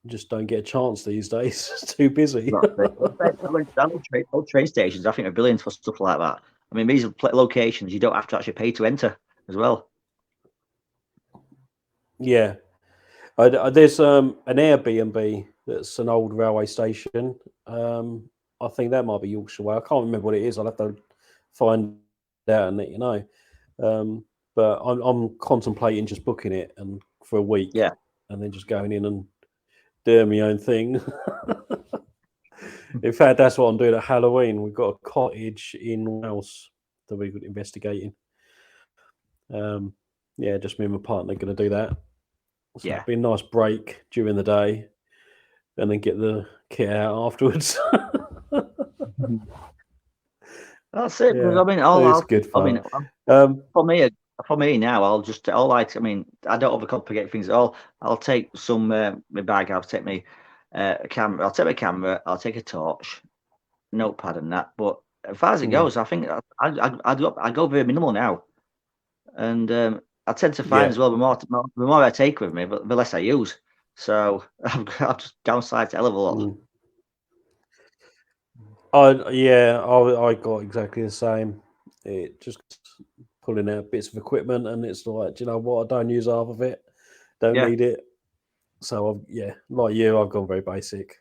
Speaker 1: Just don't get a chance these days. It's too busy.
Speaker 2: That's it. Old train stations, I think, are brilliant for stuff like that. I mean, these are locations you don't have to actually pay to enter as well.
Speaker 1: Yeah. There's an Airbnb that's an old railway station. I think that might be Yorkshire Way. I can't remember what it is. I'll have to find out and let you know. Um, but I'm contemplating just booking it and for a week,
Speaker 2: Yeah.
Speaker 1: and then just going in and doing my own thing. In fact, that's what I'm doing at Halloween. We've got a cottage in Wales that we're investigating. Um, yeah, just me and my partner are going to do that. So
Speaker 2: Yeah.
Speaker 1: it'll be a nice break during the day and then get the kit out afterwards.
Speaker 2: Mhm. That's it. Because
Speaker 1: Yeah,
Speaker 2: I mean,
Speaker 1: it's good
Speaker 2: I mean,
Speaker 1: fun. Um,
Speaker 2: for me, for me now, I'll just all I mean, I don't overcomplicate things at all. I'll take some my bag. I'll take my camera. I'll take my camera. I'll take a torch, notepad, and that. But as far as it
Speaker 1: mm,
Speaker 2: goes, I think I go very minimal now. And I tend to find
Speaker 1: yeah,
Speaker 2: as well the more I take with me, but the less I use. So I've just downsized a hell of a lot.
Speaker 1: mm. I got exactly the same. It just pulling out bits of equipment, and it's like, do you know what? I don't use half of it. Don't
Speaker 2: Yeah,
Speaker 1: need it. So yeah, like you, I've gone very basic.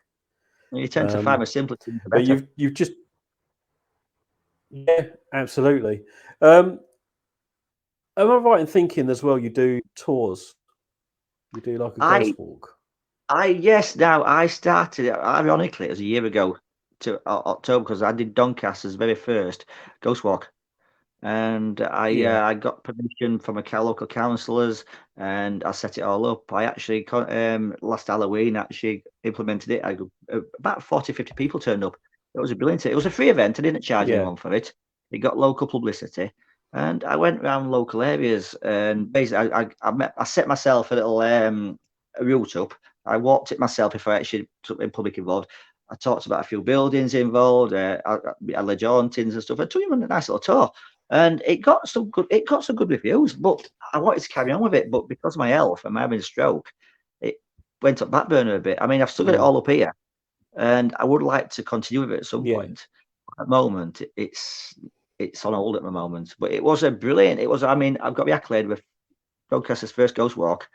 Speaker 2: you tend to find
Speaker 1: Um,
Speaker 2: the simpler things the
Speaker 1: but
Speaker 2: better.
Speaker 1: you've just yeah, absolutely. Um, am I right in thinking as well? You do tours. You do like a
Speaker 2: I
Speaker 1: ghost walk.
Speaker 2: yes. Now I started it ironically it was a year ago to October because I did Doncaster's very first ghost walk. And
Speaker 1: Yeah,
Speaker 2: I got permission from local councillors, and I set it all up. I actually last Halloween actually implemented it. About 40, 50 people turned up. It was a brilliant. It was a free event. I didn't charge
Speaker 1: yeah,
Speaker 2: anyone for it. It got local publicity, And I went around local areas, and basically I set myself a little route up. I walked it myself if I actually took in public involved. I talked about a few buildings involved, alleged hauntings and stuff. I took him on a nice little tour, and it got some good reviews. But I wanted to carry on with it, but because of my health and my having a stroke, it went up back burner a bit. I mean, I've still got it all up here, and I would like to continue with it at some point. At the moment, it's on hold at the moment, but it was a brilliant. It was. I mean, I've got the accolade with Doncaster's first ghost walk,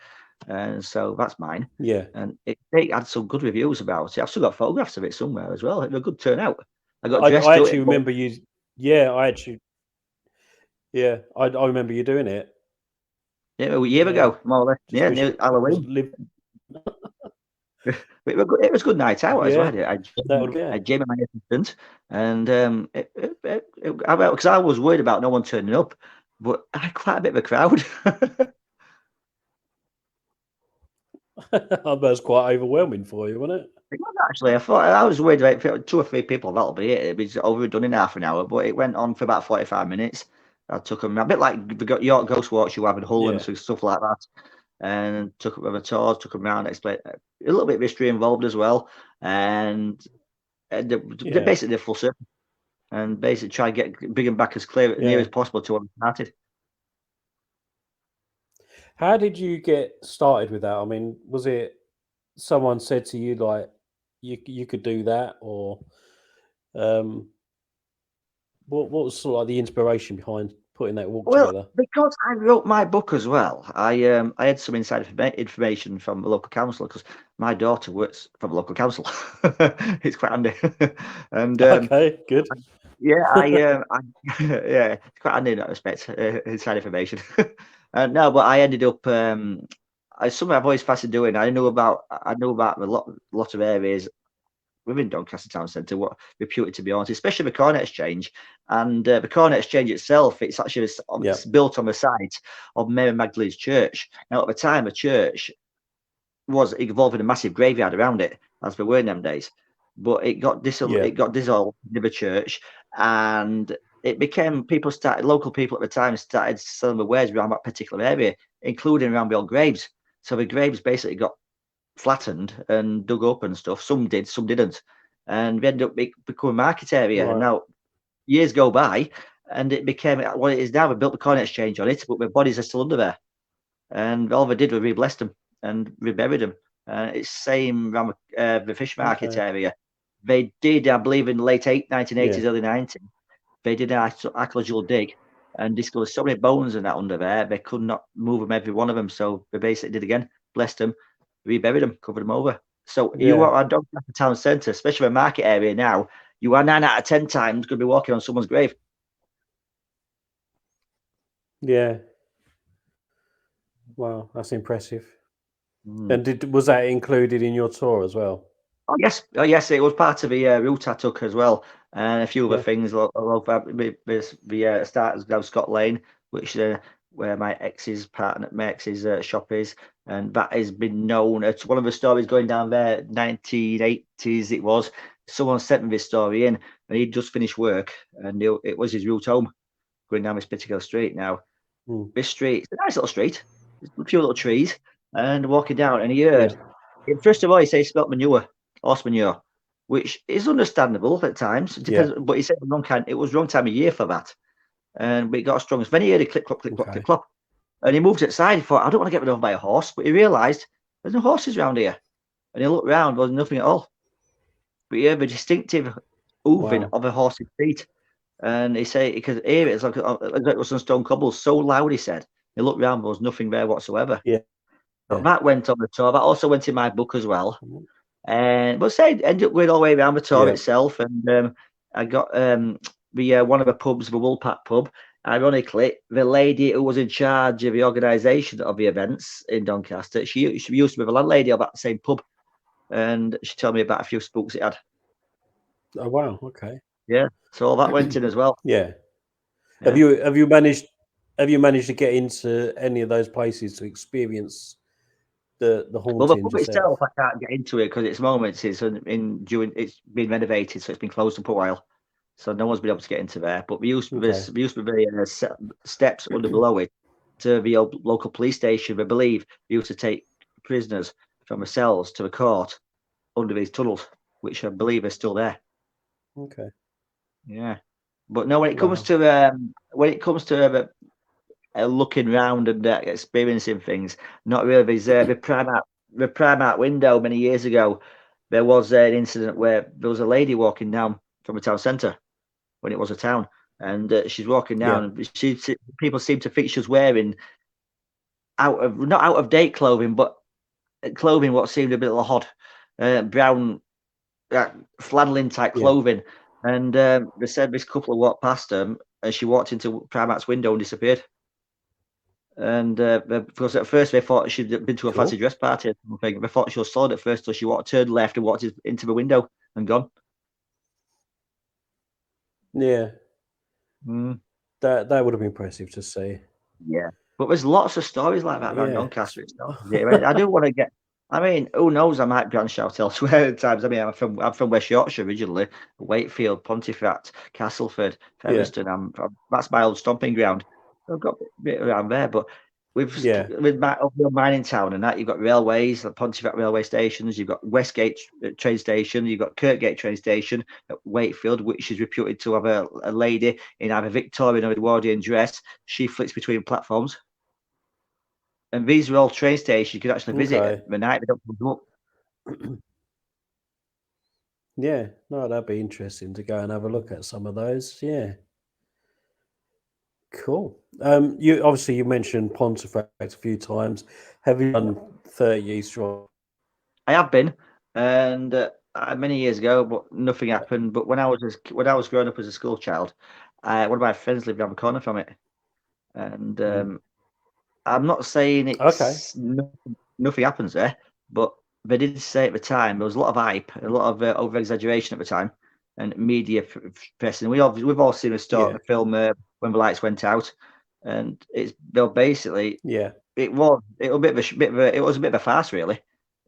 Speaker 2: and so that's mine.
Speaker 1: Yeah.
Speaker 2: And it had some good reviews about it. I've still got photographs of it somewhere as well. It was a good turnout. I got dressed
Speaker 1: I
Speaker 2: to
Speaker 1: actually
Speaker 2: it.
Speaker 1: remember you. Yeah, I remember you doing it.
Speaker 2: A year ago, more or less.
Speaker 1: Just wish
Speaker 2: Near
Speaker 1: I was
Speaker 2: Halloween.
Speaker 1: living.
Speaker 2: It was a good night out as well. I had Jim and my assistant, and because I was worried about no one turning up, but I had quite a bit of a crowd.
Speaker 1: That was quite overwhelming for you, wasn't it?
Speaker 2: It was actually. I thought I was worried about 2 or 3 people. That'll be it. It was overdone in half an hour, but it went on for about 45 minutes. I took them a bit like the York Ghost Walks you have in Hull and stuff like that, and took them on a tour, took them around, explained a little bit of history involved as well, and they basically did full circle, and basically try and bring them back as near as possible to when we started.
Speaker 1: How did you get started with that? I mean, was it someone said to you like you could do that, or what was sort of like the inspiration behind putting that walk together?
Speaker 2: Because I wrote my book as well, I had some inside information from the local council because my daughter works for the local council. It's quite handy, and
Speaker 1: okay, good.
Speaker 2: yeah, yeah, it's quite handy in that respect. Inside information. No, but I ended up. Something I've always fascinated doing. I knew about a lot of areas within Doncaster Town Centre, what reputed to be haunted, especially the Cornet Exchange. And the Cornet Exchange itself, it's actually it's built on the site of Mary Magdalene's Church. Now, at the time, the church was involved in a massive graveyard around it, as there were in them days. But it got dissolved in the church, and it became local people at the time started selling the wares around that particular area, including around the old graves. So the graves basically got flattened and dug up and stuff. Some did, some didn't, and we ended up becoming a market area.
Speaker 1: Right.
Speaker 2: And now years go by, and it became what it is now. We built the Cornet Exchange on it, but the bodies are still under there. And all they did was re-blessed them and reburied them. It's same around the fish market area. They did, I believe, in the late 1980s, early 90s. They did an archaeological dig and discovered so many bones and that under there. They could not move them, every one of them. So they basically did again, blessed them, reburied them, covered them over. So you are at Doncaster Town Centre, especially the market area now, you are 9 out of 10 times going to be walking on someone's grave.
Speaker 1: Yeah. Wow, that's impressive. And was that included in your tour as well?
Speaker 2: Oh yes, it was part of the route I took as well, and a few other things. The starters down Scott Lane, which where my ex's shop is, and that has been known. It's one of the stories going down there. 1980s it was. Someone sent me this story in, and he'd just finished work, and it was his route home, going down this particular street. Now, this street, it's a nice little street, a few little trees, and walking down, and he heard. First of all, he said he smelled manure. Horse manure, which is understandable at times. It depends, but he said it was wrong time of year for that, and we got strong. Then he heard a click clop, click clop, click clop, and he moved outside. He thought, I don't want to get run over by a horse, but he realised there's no horses around here, and he looked round, there was nothing at all. But he heard the distinctive hooving of a horse's feet, and he said he could hear it. It's like it was some stone cobbles, so loud. He said he looked round, there was nothing there whatsoever. But that went on the tour. That also went in my book as well. And but say ended up going all the way around the tour itself, and I got the one of the pubs, the Woolpack pub. Ironically, the lady who was in charge of the organisation of the events in Doncaster, she used to be the landlady of that same pub, and she told me about a few spooks it had.
Speaker 1: Oh wow! Okay.
Speaker 2: Yeah, so all that went in as well.
Speaker 1: Yeah. Have you managed to get into any of those places to experience the hauntings?
Speaker 2: Well, the pub itself, I can't get into it because it's moments. It's been renovated, so it's been closed up a while. so no one's been able to get into there. But we used to
Speaker 1: Okay.
Speaker 2: be steps under below it to the old local police station. I believe we used to take prisoners from the cells to the court under these tunnels, which I believe are still there.
Speaker 1: Okay.
Speaker 2: Yeah, but no, when it comes
Speaker 1: Wow.
Speaker 2: to looking round and experiencing things, not really. There's the Primark window many years ago. There was an incident where there was a lady walking down from a town centre when it was a town, and she's walking
Speaker 1: Yeah.
Speaker 2: down, and people seem to think she's wearing not out of date clothing, but clothing what seemed a bit odd, brown flanneling type
Speaker 1: Yeah.
Speaker 2: clothing. And they said this couple walked past them, and she walked into Primark's window and disappeared. And because at first they thought she'd been to a
Speaker 1: Cool.
Speaker 2: fancy dress party or something. They thought she was solid at first, so she turned left and walked into the window and gone.
Speaker 1: Yeah.
Speaker 2: Mm,
Speaker 1: That would have been impressive to see.
Speaker 2: yeah, but there's lots of stories like that around
Speaker 1: Yeah.
Speaker 2: Doncaster itself. I do want to get. I mean, who knows? I might branch out elsewhere at times. I mean, I'm from West Yorkshire originally, Wakefield, Pontefract, Castleford,
Speaker 1: Yeah.
Speaker 2: Featherstone. That's my old stomping ground. I've got a bit around there, but
Speaker 1: Yeah.
Speaker 2: with my Uphill mining town and that, you've got railways, the Pontefract railway stations, you've got Westgate train station, you've got Kirkgate train station at Wakefield, which is reputed to have a lady in either Victorian or Edwardian dress. She flits between platforms. And these are all train stations you could actually visit
Speaker 1: Okay.
Speaker 2: at the night. They don't close them up.
Speaker 1: Yeah. No, that'd be interesting to go and have a look at some of those. Yeah. Cool. You obviously you mentioned Pontefract a few times. Have you done 30 East Drive?
Speaker 2: I have been, and many years ago, but nothing happened. But when I was growing up as a school child, one of my friends lived around the corner from it, and
Speaker 1: Mm.
Speaker 2: I'm not saying
Speaker 1: Okay.
Speaker 2: nothing happens there, but they did say at the time there was a lot of hype, a lot of over exaggeration at the time, and media pressing. We've all seen the start
Speaker 1: Yeah.
Speaker 2: of the film when the lights went out, and they'll basically
Speaker 1: Yeah.
Speaker 2: it was a bit of it was a bit of a farce really,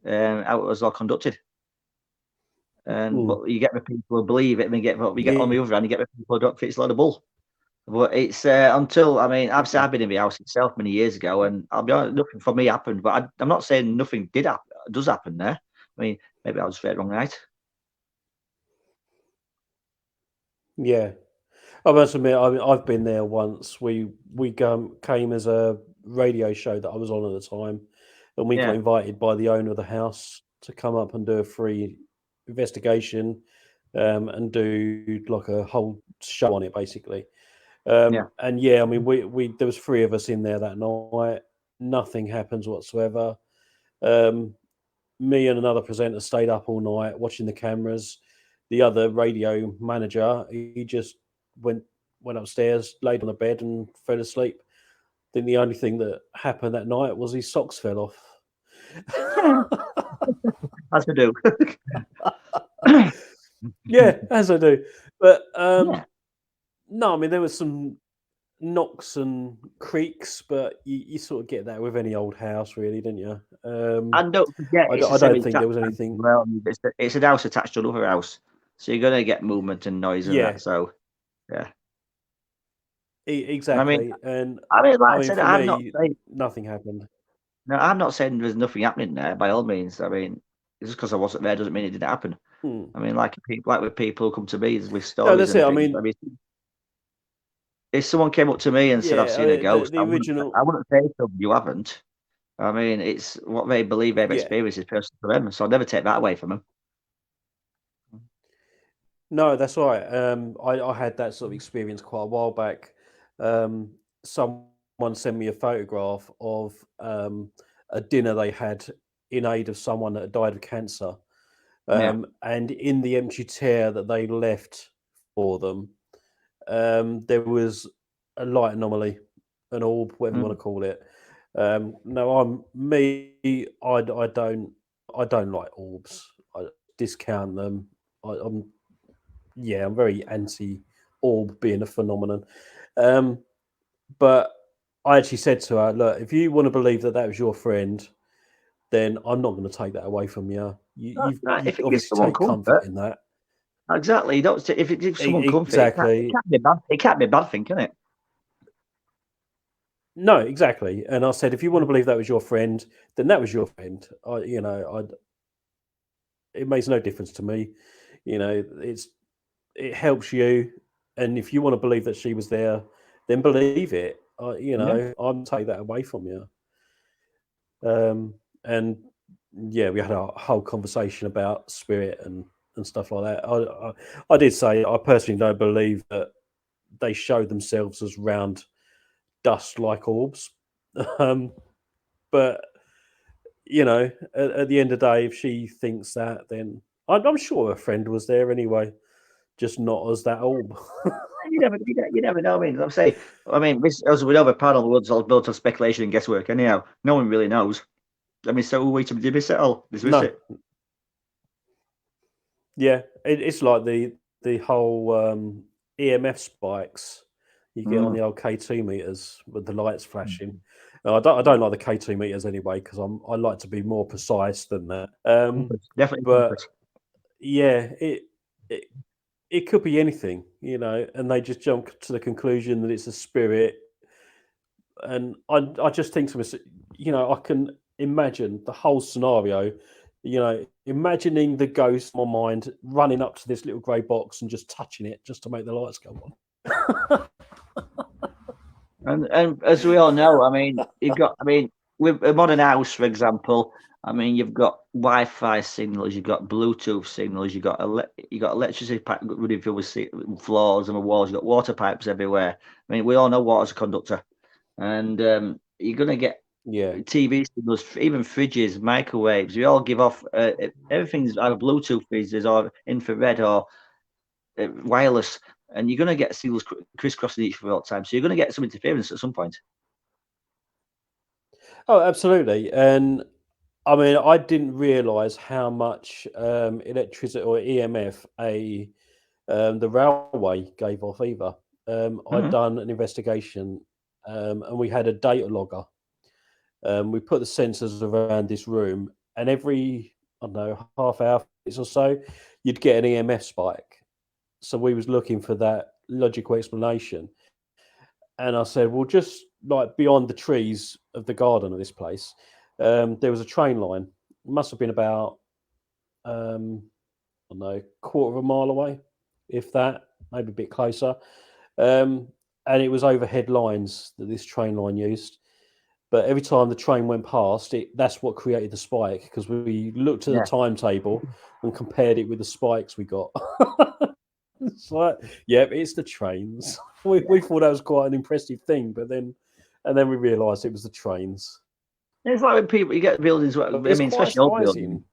Speaker 2: how it was all conducted. And
Speaker 1: Mm.
Speaker 2: but you get the people who believe it, and you get on
Speaker 1: Yeah.
Speaker 2: the other hand, you get the people who don't think it's a lot of bull. But it's until I mean, I've been in the house itself many years ago, and I'll be honest, nothing for me happened. But I'm not saying nothing does happen there. I mean, maybe I was very wrong night.
Speaker 1: Yeah. I must admit, I've been there once. We came as a radio show that I was on at the time, and we got
Speaker 2: Yeah,
Speaker 1: invited by the owner of the house to come up and do a free investigation, and do like a whole show on it, basically.
Speaker 2: yeah.
Speaker 1: And yeah, I mean, we there was three of us in there that night. Nothing happens whatsoever. Um, Me and another presenter stayed up all night watching the cameras. The other radio manager, he just went went upstairs, laid on the bed, and fell asleep. Then the only thing that happened that night was his socks fell off.
Speaker 2: As we do.
Speaker 1: Yeah, as I do. But
Speaker 2: Yeah,
Speaker 1: no, I mean there was some knocks and creaks, but you sort of get that with any old house, really, don't you?
Speaker 2: and don't forget it's a
Speaker 1: I don't think there
Speaker 2: semi-detached
Speaker 1: was
Speaker 2: house as
Speaker 1: anything.
Speaker 2: well. It's a house attached to another house, so you're gonna get movement and noise and
Speaker 1: Yeah,
Speaker 2: that. So yeah, I mean,
Speaker 1: exactly. And
Speaker 2: like
Speaker 1: I
Speaker 2: I
Speaker 1: mean,
Speaker 2: said,
Speaker 1: for
Speaker 2: I'm not
Speaker 1: me,
Speaker 2: saying.
Speaker 1: nothing happened.
Speaker 2: No, I'm not saying there's nothing happening there. By all means, I mean, just because I wasn't there doesn't mean it didn't happen.
Speaker 1: Hmm.
Speaker 2: I mean, like with people who come to me with
Speaker 1: No,
Speaker 2: stories
Speaker 1: that's it.
Speaker 2: and
Speaker 1: I
Speaker 2: things. I
Speaker 1: mean,
Speaker 2: mean, if someone came up to me and said I've
Speaker 1: yeah,
Speaker 2: seen a
Speaker 1: the
Speaker 2: ghost,
Speaker 1: the original.
Speaker 2: I wouldn't say to them you haven't. I mean, it's what they believe they've
Speaker 1: Yeah,
Speaker 2: experienced is personal for them, so I'll never take that away from them.
Speaker 1: no, that's right. I had that sort of experience quite a while back. Someone sent me a photograph of a dinner they had in aid of someone that had died of cancer.
Speaker 2: Yeah.
Speaker 1: And in the empty chair that they left for them, there was a light anomaly, an orb, whatever you want
Speaker 2: Mm.
Speaker 1: to call it. No, I don't like orbs. I discount them. I'm yeah, I'm very anti orb being a phenomenon. Um, but I actually said to her, look, if you want to believe that that was your friend, then I'm not going to take that away from you.
Speaker 2: No, no,
Speaker 1: You
Speaker 2: if it gives
Speaker 1: obviously
Speaker 2: someone
Speaker 1: take comfort
Speaker 2: comfort,
Speaker 1: in that.
Speaker 2: Exactly. You don't. If someone comfy, it
Speaker 1: Exactly.
Speaker 2: can't be bad. It can't be a bad thing, can it?
Speaker 1: No, exactly. And I said, if you want to believe that was your friend, then that was your friend. It makes no difference to me. It helps you, and if you want to believe that she was there, then believe it.
Speaker 2: Yeah.
Speaker 1: I'm take that away from you. And yeah, we had a whole conversation about spirit and stuff like that. I did say I personally don't believe that they show themselves as round dust like orbs. um, but at the end of the day, if she thinks that, then I'm sure her friend was there anyway, just not as that orb.
Speaker 2: You never know. I mean, I'm saying, as we know, the paranormal world's all built on speculation and guesswork. Anyhow, no one really knows. I mean, so we to dismiss it all, dismiss
Speaker 1: No,
Speaker 2: it.
Speaker 1: yeah, it's like the whole EMF spikes you get on
Speaker 2: Mm.
Speaker 1: the old K2 meters with the lights flashing. I don't like the K2 meters anyway because I like to be more precise than that.
Speaker 2: Compass. Definitely
Speaker 1: But
Speaker 2: compass.
Speaker 1: yeah, it it could be anything, and they just jump to the conclusion that it's a spirit. And I just think to myself, I can imagine the whole scenario. Imagining the ghost in my mind running up to this little grey box and just touching it just to make the lights go on.
Speaker 2: And as we all know, I mean, with a modern house, for example, I mean, you've got Wi-Fi signals, you've got Bluetooth signals, you got electricity pipe running through the floors and the walls, you've got water pipes everywhere. I mean, we all know water's a conductor, and you're gonna get
Speaker 1: Yeah.
Speaker 2: TV signals, even fridges, microwaves. We all give off everything's either Bluetooth feeds or infrared or wireless, and you're going to get signals crisscrossing each other all the time. So you're going to get some interference at some point.
Speaker 1: Oh, absolutely. And I mean, I didn't realise how much electricity or EMF the railway gave off either. I'd
Speaker 2: Mm-hmm.
Speaker 1: done an investigation, and we had a data logger. We put the sensors around this room, and every I don't know half hour or so, you'd get an EMF spike. So we was looking for that logical explanation, and I said, well, just like beyond the trees of the garden of this place, there was a train line. It must have been about I don't know, quarter of a mile away, if that, maybe a bit closer. And it was overhead lines that this train line used. But every time the train went past, that's what created the spike because we looked at the
Speaker 2: Yeah.
Speaker 1: timetable and compared it with the spikes we got. It's like, yeah, it's the trains. We thought that was quite an impressive thing, and then we realised it was the trains.
Speaker 2: It's like when people you get buildings. I
Speaker 1: But it's
Speaker 2: mean,
Speaker 1: quite
Speaker 2: especially old buildings.
Speaker 1: surprising.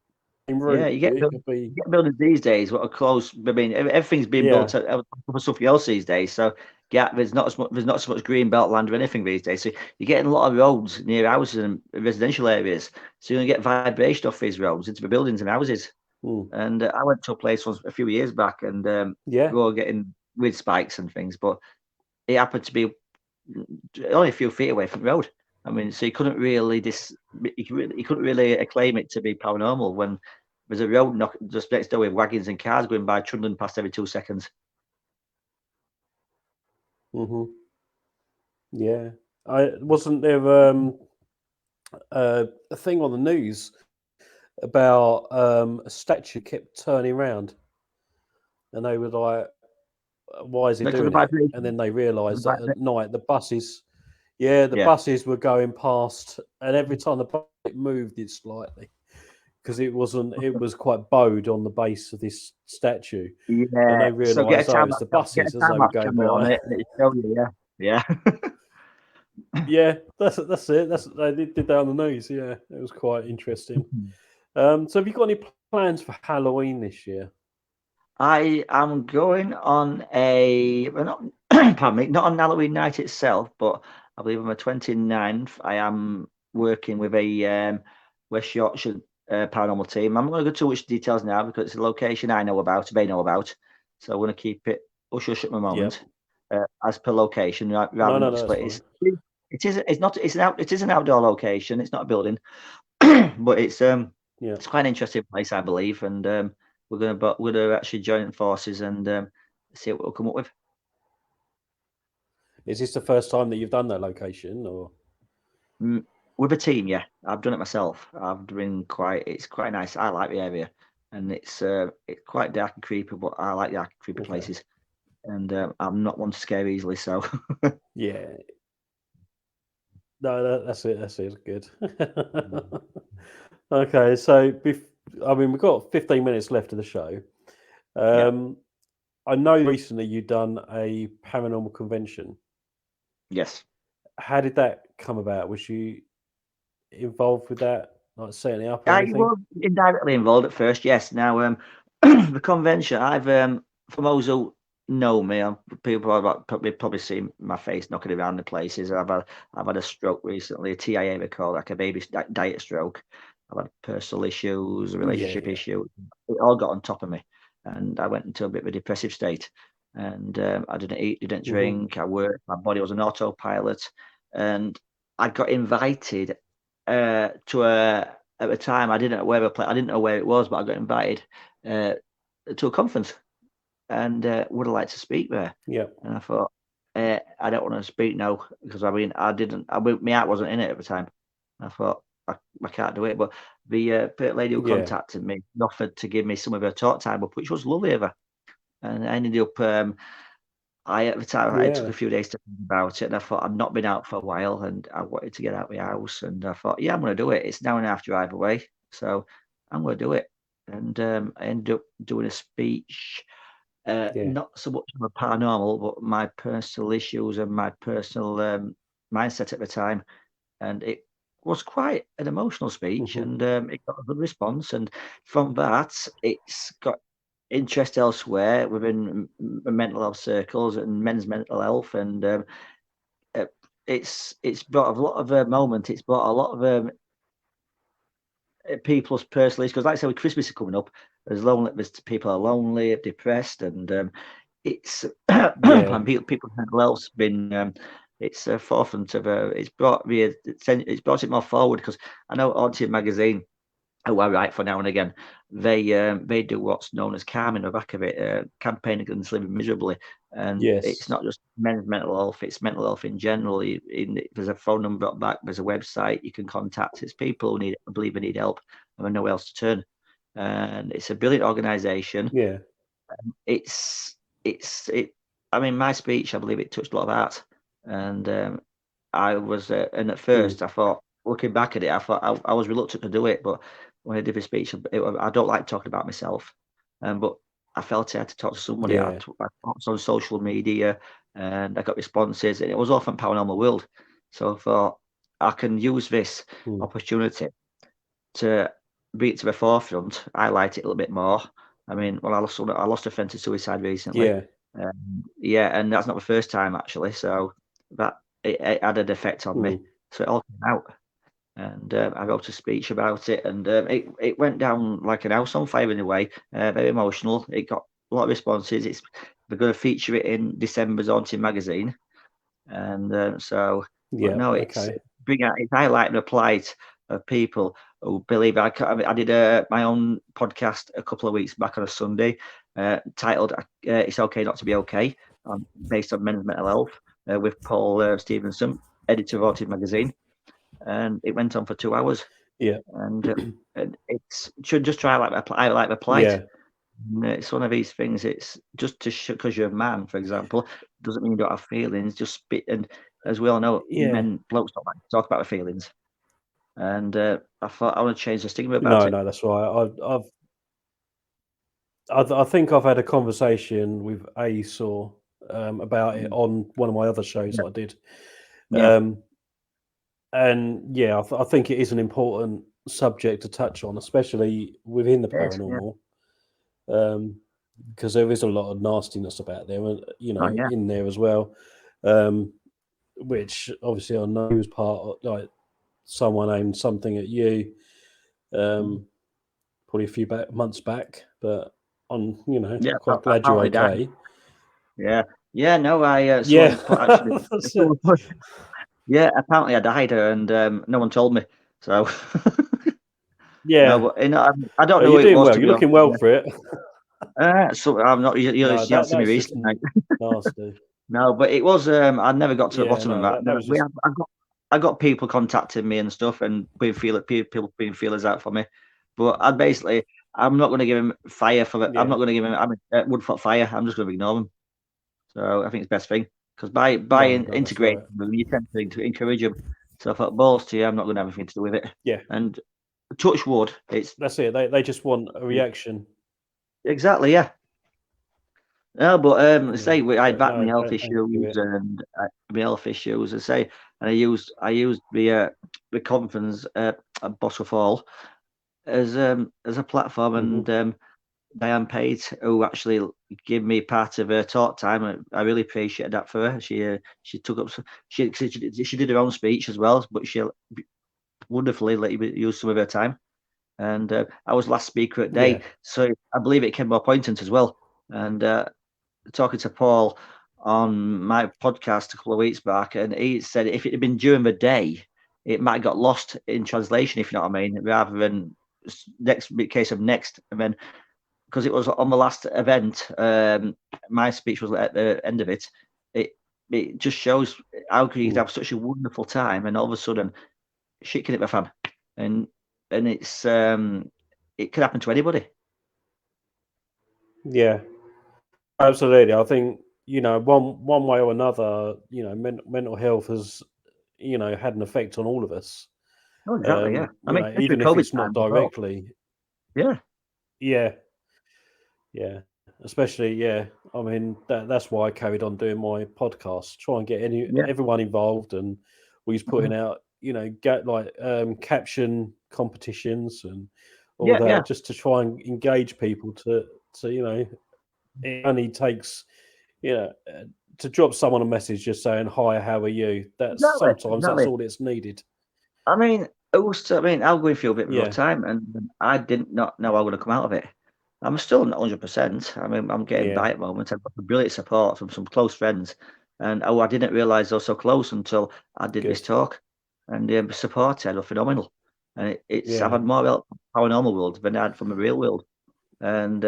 Speaker 1: In
Speaker 2: Yeah,
Speaker 1: route, it could be,
Speaker 2: you get buildings these days. What are close? I mean, everything's being
Speaker 1: yeah.
Speaker 2: built for something else these days. So yeah, there's not so much green belt land or anything these days. So you're getting a lot of roads near houses and residential areas. So you're gonna get vibration off these roads into the buildings and houses.
Speaker 1: Mm,
Speaker 2: And I went to a place once a few years back, and
Speaker 1: yeah.
Speaker 2: we were getting with spikes and things, but it happened to be only a few feet away from the road. I mean, so you couldn't really you couldn't really acclaim it to be paranormal when there's a road just next door with wagons and cars going by, trundling past every 2 seconds.
Speaker 1: Hmm. Yeah. I wasn't there a thing on the news about a statue kept turning around, and they were like, "Why is it
Speaker 2: Because of
Speaker 1: doing
Speaker 2: the
Speaker 1: it?"
Speaker 2: vibration.
Speaker 1: And then they realised that at night the
Speaker 2: Yeah,
Speaker 1: buses were going past, and every time the bus moved it slightly because it was quite bowed on the base of this statue, and
Speaker 2: yeah.
Speaker 1: they
Speaker 2: So
Speaker 1: realised, oh, it's the
Speaker 2: get a
Speaker 1: buses as
Speaker 2: time
Speaker 1: they were
Speaker 2: lapse
Speaker 1: going
Speaker 2: camera on
Speaker 1: by.
Speaker 2: it, and it show you. Yeah,
Speaker 1: Yeah, that's it. That's they did that on the news. Yeah, it was quite interesting.
Speaker 2: yeah.
Speaker 1: So have you got any plans for Halloween this year?
Speaker 2: I am going on not pardon me, not on Halloween night itself, but I believe on the 29th, I am working with a West Yorkshire paranormal team. I'm not going to go too much details now because it's a location I know about, they know about. So I'm going to keep it hush hush at the
Speaker 1: Yep.
Speaker 2: moment, as per location, rather
Speaker 1: No,
Speaker 2: than
Speaker 1: no, no, that's
Speaker 2: display.
Speaker 1: fine.
Speaker 2: It's not it is an outdoor location. It's not a building, but
Speaker 1: Yeah.
Speaker 2: it's quite an interesting place, I believe, and we're gonna actually join forces and see what we'll come up with.
Speaker 1: Is this the first time that you've done that location, or?
Speaker 2: Mm, with a team, yeah. I've done it myself. It's quite nice. I like the area, and it's quite dark and creepy, but I like dark and creepy
Speaker 1: Okay.
Speaker 2: places. And I'm not one to scare easily, so
Speaker 1: Yeah. No, that's it. That's it. Good. Okay, so I mean, we've got 15 minutes left of the show.
Speaker 2: yeah,
Speaker 1: Um, I know recently you've done a paranormal convention.
Speaker 2: yes.
Speaker 1: How did that come about? Was you involved with that, like setting it up or
Speaker 2: I
Speaker 1: anything?
Speaker 2: was indirectly involved at first, yes. Now, the convention, for those who know me, people have probably seen my face knocking around the places. I've had a stroke recently, a TIA we call it, like a baby diet stroke. I've had personal issues,
Speaker 1: Yeah,
Speaker 2: relationship
Speaker 1: yeah.
Speaker 2: issues. It all got on top of me, and I went into a bit of a depressive state. And I didn't eat, didn't
Speaker 1: Hmm.
Speaker 2: drink. I worked. My body was an autopilot, and I got invited to a at the time. I didn't know where it was, but I got invited uh, to a conference, and would have liked to speak there.
Speaker 1: Yeah,
Speaker 2: And I thought, I don't want to speak now because I mean, my heart wasn't in it at the time. I thought I can't do it. But the lady who
Speaker 1: yeah,
Speaker 2: contacted me offered to give me some of her talk time up, which was lovely of her. And I ended up at the time I took
Speaker 1: yeah,
Speaker 2: a few days to think about it, and I thought I'd not been out for a while, and I wanted to get out of the house, and I thought, yeah, I'm going to do it. It's now and a half drive away, so I'm going to do it. And I ended up doing a speech,
Speaker 1: yeah.
Speaker 2: not so much of a paranormal, but my personal issues and my personal mindset at the time, and it was quite an emotional speech,
Speaker 1: Hmm.
Speaker 2: and it got a good response, and from that, it's got interest elsewhere within mental health circles and men's mental health, and uh, it's brought a lot of moment. It's brought a lot of people's personal issues because, like I said, with Christmas is coming up, there's people are lonely, depressed, and it's
Speaker 1: Yeah,
Speaker 2: and people's mental health's been it's a forefront of it's brought it more forward because I know Haunted magazine, who I write for now and again, they do what's known as calm in the back of it, campaign against living miserably, and it's
Speaker 1: yes,
Speaker 2: not just men's mental health; it's mental health in general. There's a phone number at back, there's a website you can contact. It's people who believe they need help and have nowhere else to turn, and it's a brilliant organisation.
Speaker 1: yeah,
Speaker 2: It's it's it. I mean, my speech, I believe it touched a lot of hearts, and and at
Speaker 1: mm,
Speaker 2: first I thought, looking back at it, I thought I was reluctant to do it, but when I did the speech, I don't like talking about myself, but I felt I had to talk to somebody.
Speaker 1: yeah,
Speaker 2: I talked on social media, and I got responses, and it was all from paranormal world. So I thought I can use this
Speaker 1: mm,
Speaker 2: opportunity to bring it to the forefront, highlight it a little bit more. I mean, well, I lost a friend to suicide recently.
Speaker 1: yeah,
Speaker 2: Yeah, and that's not the first time actually. So that it had an effect on me.
Speaker 1: mm,
Speaker 2: So it all came out, and I wrote a speech about it, and it went down like an house on fire in a way. Very emotional. It got a lot of responses. We're going to feature it in December's Haunting magazine, and but
Speaker 1: yeah.
Speaker 2: no,
Speaker 1: Okay,
Speaker 2: it's highlighting the plight of people who believe. I did my own podcast a couple of weeks back on a Sunday, titled "It's Okay Not to Be Okay," based on men's mental health, with Paul Stevenson, editor of Haunted magazine, and it went on for 2 hours,
Speaker 1: yeah,
Speaker 2: and it's should just try I like the plight.
Speaker 1: yeah,
Speaker 2: It's one of these things. It's just to because you're a man, for example, doesn't mean you don't have feelings. Just spit, and as we all know,
Speaker 1: yeah.
Speaker 2: blokes don't like to talk about their feelings. And I thought I want to change the stigma about
Speaker 1: No,
Speaker 2: it.
Speaker 1: no, that's right. I think I've had a conversation with Ace about it
Speaker 2: Mm.
Speaker 1: on one of my other shows
Speaker 2: Yeah,
Speaker 1: that I did.
Speaker 2: yeah,
Speaker 1: Um, and yeah, I think it is an important subject to touch on, especially within the
Speaker 2: it is. Yeah.
Speaker 1: paranormal, um, because there is a lot of nastiness about there,
Speaker 2: Oh yeah.
Speaker 1: in there as well. Um, which obviously I know was part of, like, someone aimed something at you,
Speaker 2: Mm.
Speaker 1: um, probably a few months back, but
Speaker 2: Yeah.
Speaker 1: quite glad you're
Speaker 2: Apparently died.
Speaker 1: okay.
Speaker 2: Yeah. Yeah. No, I
Speaker 1: Yeah,
Speaker 2: someone put actually.
Speaker 1: that's it.
Speaker 2: Yeah. Apparently I died, and no one told me. So No,
Speaker 1: Yeah.
Speaker 2: but I don't
Speaker 1: Oh,
Speaker 2: know who
Speaker 1: you're
Speaker 2: it
Speaker 1: doing
Speaker 2: was,
Speaker 1: well.
Speaker 2: to
Speaker 1: You're
Speaker 2: be
Speaker 1: looking
Speaker 2: honest.
Speaker 1: well for it.
Speaker 2: So I'm not. You
Speaker 1: No,
Speaker 2: haven't seen me
Speaker 1: that's just
Speaker 2: recently, mate.
Speaker 1: nasty.
Speaker 2: No, but it was. I never got to the
Speaker 1: Yeah,
Speaker 2: bottom of
Speaker 1: no,
Speaker 2: that.
Speaker 1: that
Speaker 2: No,
Speaker 1: was just
Speaker 2: I got people contacting me and stuff, and people putting feelers out for me. But I'm not going to give him fire for it. I'm
Speaker 1: yeah.
Speaker 2: not going to give him. Wood for fire. I'm just going to ignore them. So I think it's best thing because
Speaker 1: No, no, that's
Speaker 2: integrating
Speaker 1: right.
Speaker 2: them, you tend to encourage them. So I thought, balls to you, I'm not going to have anything to do with it.
Speaker 1: Yeah,
Speaker 2: And touch wood, it's
Speaker 1: that's it. They just want a reaction.
Speaker 2: exactly, yeah. No, but
Speaker 1: Yeah,
Speaker 2: I had
Speaker 1: but
Speaker 2: back my
Speaker 1: no,
Speaker 2: health
Speaker 1: thank you.
Speaker 2: issues and my health issues. I say, and I used the conference at Bottle Fall as a platform,
Speaker 1: Hmm.
Speaker 2: and Diane Pate, who actually gave me part of her talk time. I really appreciate that for her. She took up she did her own speech as well, but she wonderfully let you use some of her time. And I was last speaker at
Speaker 1: Yeah,
Speaker 2: day, so I believe it came more poignant as well. And talking to Paul on my podcast a couple of weeks back, and he said if it had been during the day, it might have got lost in translation, if you know what I mean, rather than next case of next, and then because it was on the last event, my speech was at the end of it. It it just shows how you could
Speaker 1: mm,
Speaker 2: have such a wonderful time, and all of a sudden, shit can hit the fan, and it's it could happen to anybody.
Speaker 1: yeah, absolutely. I think one way or another, mental health has had an effect on all of us.
Speaker 2: Oh, exactly, yeah. I mean, especially
Speaker 1: Even if
Speaker 2: COVID
Speaker 1: it's not
Speaker 2: times as well.
Speaker 1: directly.
Speaker 2: Yeah,
Speaker 1: Yeah, yeah. Especially, yeah. I mean, that's why I carried on doing my podcast, try and get
Speaker 2: yeah,
Speaker 1: everyone involved, and we was
Speaker 2: mhm.
Speaker 1: putting out, get like caption competitions and all
Speaker 2: Yeah, yeah.
Speaker 1: that, just to try and engage people to it only takes, you know, uh, to drop someone a message just saying hi, how are you? That's
Speaker 2: Exactly,
Speaker 1: sometimes that's
Speaker 2: exactly.
Speaker 1: all it's needed.
Speaker 2: I was going through a bit of a rough
Speaker 1: Yeah,
Speaker 2: time, and I did not know I would have come out of it. I'm still not 100%. I mean, I'm getting
Speaker 1: yeah,
Speaker 2: by at the moment. I've got brilliant support from some close friends, and I didn't realise they were so close until I did this
Speaker 1: good.
Speaker 2: talk, and the support I had were phenomenal. And I've
Speaker 1: Yeah,
Speaker 2: had more help from the paranormal world than I had from the real world, and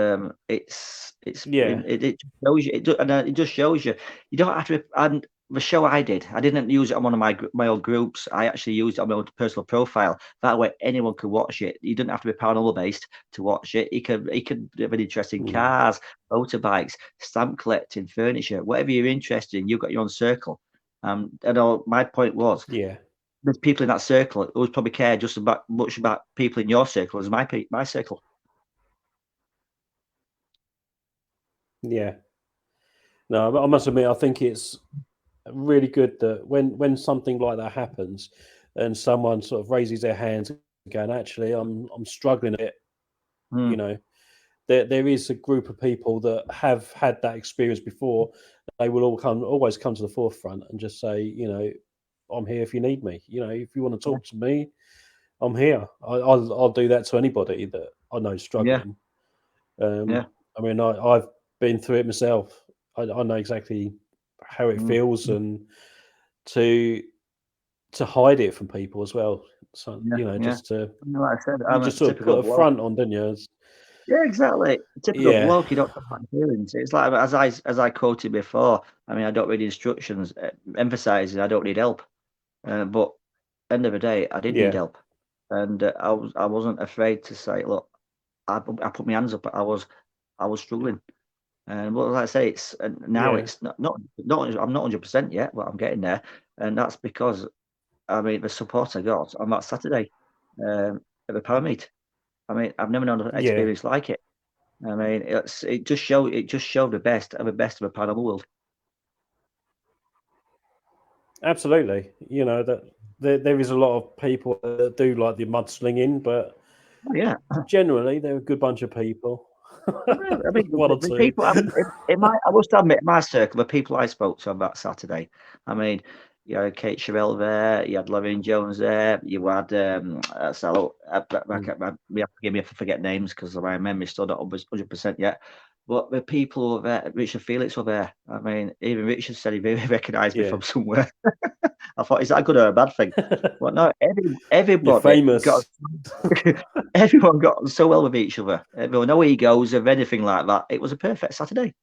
Speaker 1: yeah,
Speaker 2: it just shows you it just shows you you don't have to. And the show I didn't use it on one of my own groups. I actually used it on my own personal profile. That way anyone could watch it. You didn't have to be paranormal based to watch it. You could have an interest in
Speaker 1: mm,
Speaker 2: cars, motorbikes, stamp collecting, furniture, whatever you're interested in. You've got your own circle. And all my point was
Speaker 1: yeah,
Speaker 2: there's people in that circle who would probably care just about much about people in your circle as my circle.
Speaker 1: yeah. No, I must admit, I think it's really good that when something like that happens, and someone sort of raises their hands and going, actually, I'm struggling a bit.
Speaker 2: Hmm.
Speaker 1: You know, there is a group of people that have had that experience before. They will always come to the forefront and just say, I'm here if you need me. If you want to
Speaker 2: Yeah,
Speaker 1: talk to me, I'm here. I'll do that to anybody that I know is
Speaker 2: yeah,
Speaker 1: struggling. Um,
Speaker 2: yeah.
Speaker 1: I mean, I've been through it myself. I know exactly how it
Speaker 2: Mm,
Speaker 1: feels, and to hide it from people as well. So
Speaker 2: yeah, yeah.
Speaker 1: just to
Speaker 2: Like I said,
Speaker 1: you
Speaker 2: I'm a
Speaker 1: just sort of
Speaker 2: typical
Speaker 1: put a
Speaker 2: bloke.
Speaker 1: front on, don't you?
Speaker 2: Yeah, exactly. Typical
Speaker 1: Yeah,
Speaker 2: bloke. You don't talk about feelings. It's like as I quoted before. I mean, I don't read instructions, emphasizing I don't need help. But end of the day, I did need
Speaker 1: yeah,
Speaker 2: help, and I wasn't afraid to say, look, I put my hands up. I was struggling, and what like I say, it's now
Speaker 1: yeah,
Speaker 2: it's not I'm not 100% yet, but I'm getting there, and that's because I mean the support I got on that Saturday at the Parameet. I mean, I've never known an
Speaker 1: yeah.
Speaker 2: experience like it. I mean, it just showed the best of a paranormal world.
Speaker 1: Absolutely. That there is a lot of people that do like the mudslinging, but
Speaker 2: Oh, yeah.
Speaker 1: generally they're a good bunch of people.
Speaker 2: Well, I mean,
Speaker 1: One or
Speaker 2: the
Speaker 1: two.
Speaker 2: people. I mean, I must admit, my circle, the people I spoke to on that Saturday. I mean, you had Kate Sherrill there, you had Lorraine Jones there, you had so
Speaker 1: Mm,
Speaker 2: you have to forgive me if I forget names because my memory's still not 100% yet. But the people who were there, Richard Felix were there. I mean, even Richard said he recognised me
Speaker 1: yeah,
Speaker 2: from somewhere. I thought, is that a good or a bad thing? Well, no,
Speaker 1: You're
Speaker 2: everybody got
Speaker 1: famous.
Speaker 2: everyone got on so well with each other. There were no egos of anything like that. It was a perfect Saturday.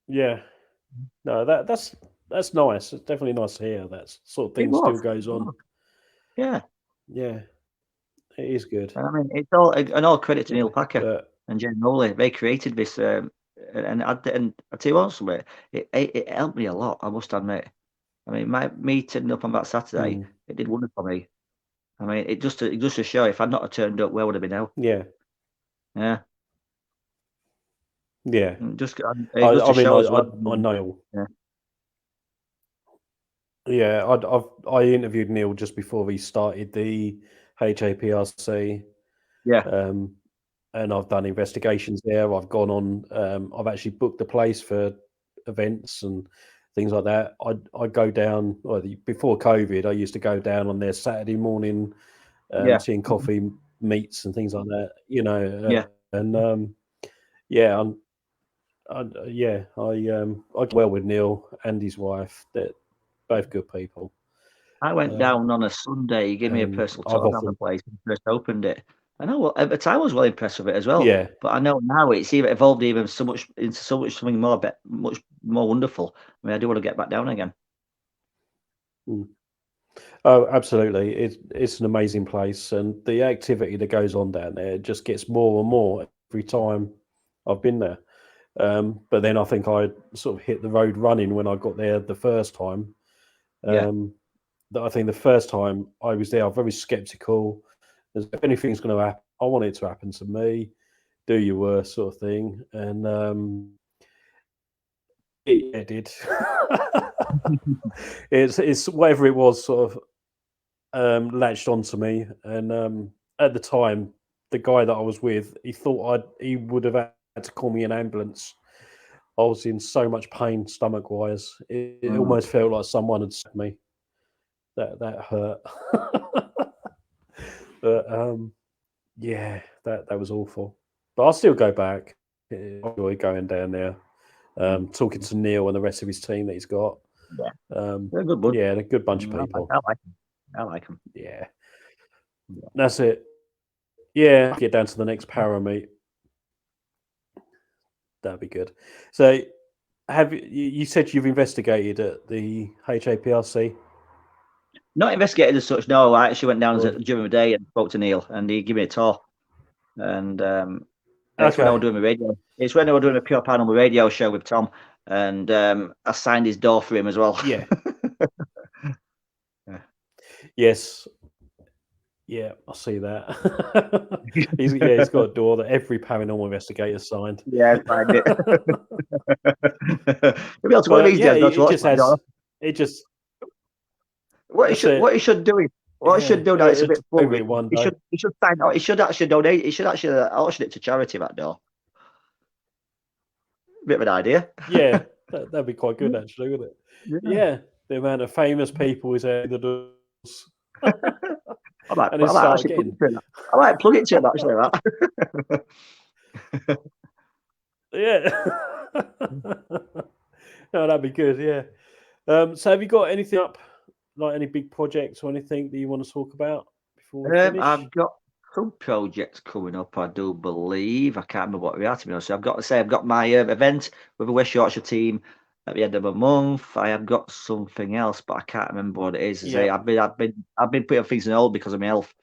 Speaker 1: Yeah. No, that's nice. It's definitely nice to hear that sort of
Speaker 2: It
Speaker 1: thing still
Speaker 2: was.
Speaker 1: goes
Speaker 2: It
Speaker 1: on.
Speaker 2: was. Yeah.
Speaker 1: Yeah, it is good.
Speaker 2: And I mean, it's all credit to Neil
Speaker 1: Yeah,
Speaker 2: Packer
Speaker 1: but
Speaker 2: and Jane Rowley. They created this, and I tell you what, something, it helped me a lot. I must admit. I mean, me turning up on that Saturday,
Speaker 1: mm,
Speaker 2: it did wonders for me. I mean, it just to show if I'd not have turned up, where would I be now?
Speaker 1: yeah,
Speaker 2: Yeah,
Speaker 1: yeah.
Speaker 2: it just
Speaker 1: I
Speaker 2: to
Speaker 1: mean,
Speaker 2: show as well.
Speaker 1: I know.
Speaker 2: Yeah,
Speaker 1: Yeah, I interviewed Neil just before he started the HAPRC,
Speaker 2: yeah,
Speaker 1: um, and I've done investigations there. I've gone on. I've actually booked the place for events and things like that. I go down. Well, before COVID, I used to go down on their Saturday morning
Speaker 2: yeah,
Speaker 1: tea and coffee meets and things like that. You know,
Speaker 2: yeah.
Speaker 1: and yeah, I get well with Neil and his wife. They're both good people.
Speaker 2: I went
Speaker 1: Um,
Speaker 2: down on a Sunday. He gave me a
Speaker 1: and
Speaker 2: personal
Speaker 1: I've
Speaker 2: tour of the
Speaker 1: often,
Speaker 2: place when he first opened it. I know. Well, at the time, I was well impressed with it as well.
Speaker 1: yeah,
Speaker 2: But I know now it's even evolved even so much into something more, much more wonderful. I mean, I do want to get back down again.
Speaker 1: mm. Oh, absolutely. It's an amazing place, and the activity that goes on down there just gets more and more every time I've been there. But then I think I sort of hit the road running when I got there the first time.
Speaker 2: Yeah,
Speaker 1: Um, that I think the first time I was there, I'm very skeptical. If anything's going to happen, I want it to happen to me. Do your worst, sort of thing, and it did. It's whatever it was, sort of latched onto me, and at the time, the guy that I was with, he would have had to call me an ambulance. I was in so much pain, stomach wise. It
Speaker 2: mm.
Speaker 1: almost felt like someone had stabbed me. That hurt. But yeah, that was awful. But I'll still go back. I enjoy going down there,
Speaker 2: Mm.
Speaker 1: talking to Neil and the rest of his team that he's got.
Speaker 2: Yeah, they're a good bunch.
Speaker 1: Yeah, and a good bunch of people.
Speaker 2: I like them. I like them.
Speaker 1: Yeah,
Speaker 2: Yeah.
Speaker 1: that's it. Yeah, get down to the next para meet. That'd be good. So, you said you've investigated at the HAPRC?
Speaker 2: Not investigated as such. No, I actually went down
Speaker 1: Or
Speaker 2: during the day and spoke to Neil, and he gave me a tour. And it's when I was
Speaker 1: okay,
Speaker 2: doing my radio. It's when I was doing a pure paranormal radio show with Tom, and I signed his door for him as well.
Speaker 1: yeah,
Speaker 2: Yeah.
Speaker 1: yes, yeah, I see that. He's got a door that every paranormal investigator signed.
Speaker 2: Yeah, I signed it. Maybe else one of
Speaker 1: But
Speaker 2: these
Speaker 1: yeah,
Speaker 2: days, go to
Speaker 1: it
Speaker 2: watch
Speaker 1: just
Speaker 2: my
Speaker 1: has
Speaker 2: door.
Speaker 1: it just
Speaker 2: What he
Speaker 1: that's
Speaker 2: should what he
Speaker 1: it.
Speaker 2: should do is what he
Speaker 1: Yeah,
Speaker 2: should do now. It's a
Speaker 1: it'll
Speaker 2: bit
Speaker 1: over
Speaker 2: funny.
Speaker 1: it one
Speaker 2: He
Speaker 1: day.
Speaker 2: should sign out. He should actually donate. He should actually auction it to charity. That door. Bit of an idea.
Speaker 1: Yeah, that'd be quite good actually, wouldn't it?
Speaker 2: Yeah.
Speaker 1: Yeah, the amount of famous people is out the doors,
Speaker 2: I
Speaker 1: and it
Speaker 2: might
Speaker 1: start
Speaker 2: actually plug
Speaker 1: again.
Speaker 2: it to him. I might plug it to him actually. That.
Speaker 1: Yeah. No, that'd be good. Yeah. So, have you got anything up, like any big projects or anything that you want to talk about before we finish?
Speaker 2: I've got some projects coming up. I do believe I can't remember what we are to be honest. So I've got to say I've got my event with the West Yorkshire team at the end of the month. I have got something else, but I can't remember what it is. I say
Speaker 1: Yeah.
Speaker 2: I've been putting things on hold because of my health,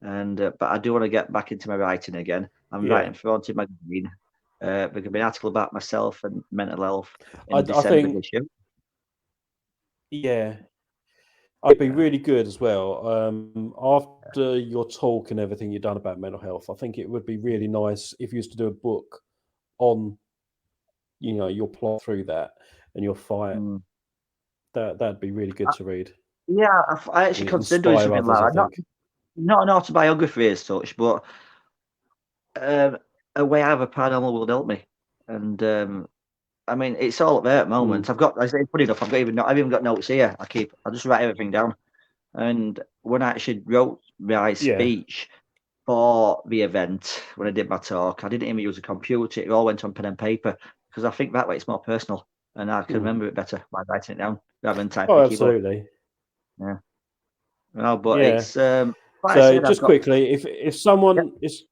Speaker 2: and but I do want to get back into my writing again. I'm
Speaker 1: Yeah.
Speaker 2: writing for Haunted Magazine. There's going to be an article about myself and mental health in
Speaker 1: I
Speaker 2: December
Speaker 1: think.
Speaker 2: this year.
Speaker 1: Yeah. It'd be really good as well. After your talk and everything you've done about mental health, I think it would be really nice if you used to do a book on, your plot through that and your fight.
Speaker 2: Mm.
Speaker 1: That'd be really good to read.
Speaker 2: Yeah, I actually
Speaker 1: And
Speaker 2: considered doing
Speaker 1: inspire
Speaker 2: something
Speaker 1: others, I
Speaker 2: like that.
Speaker 1: think.
Speaker 2: Not an autobiography as such, but a way out of a paranormal will help me. And I mean, it's all up there at the moment.
Speaker 1: Mm.
Speaker 2: I say, funny enough, I've even got notes here. I just write everything down. And when I actually wrote my
Speaker 1: Yeah.
Speaker 2: speech for the event, when I did my talk, I didn't even use a computer. It all went on pen and paper because I think that way it's more personal and I can
Speaker 1: Mm.
Speaker 2: remember it better by writing it down. rather than typing
Speaker 1: Oh,
Speaker 2: a keyboard.
Speaker 1: absolutely.
Speaker 2: Yeah. No, but
Speaker 1: Yeah.
Speaker 2: it's like I
Speaker 1: So
Speaker 2: said, I've
Speaker 1: just
Speaker 2: got.
Speaker 1: quickly, if
Speaker 2: Yeah,
Speaker 1: someone is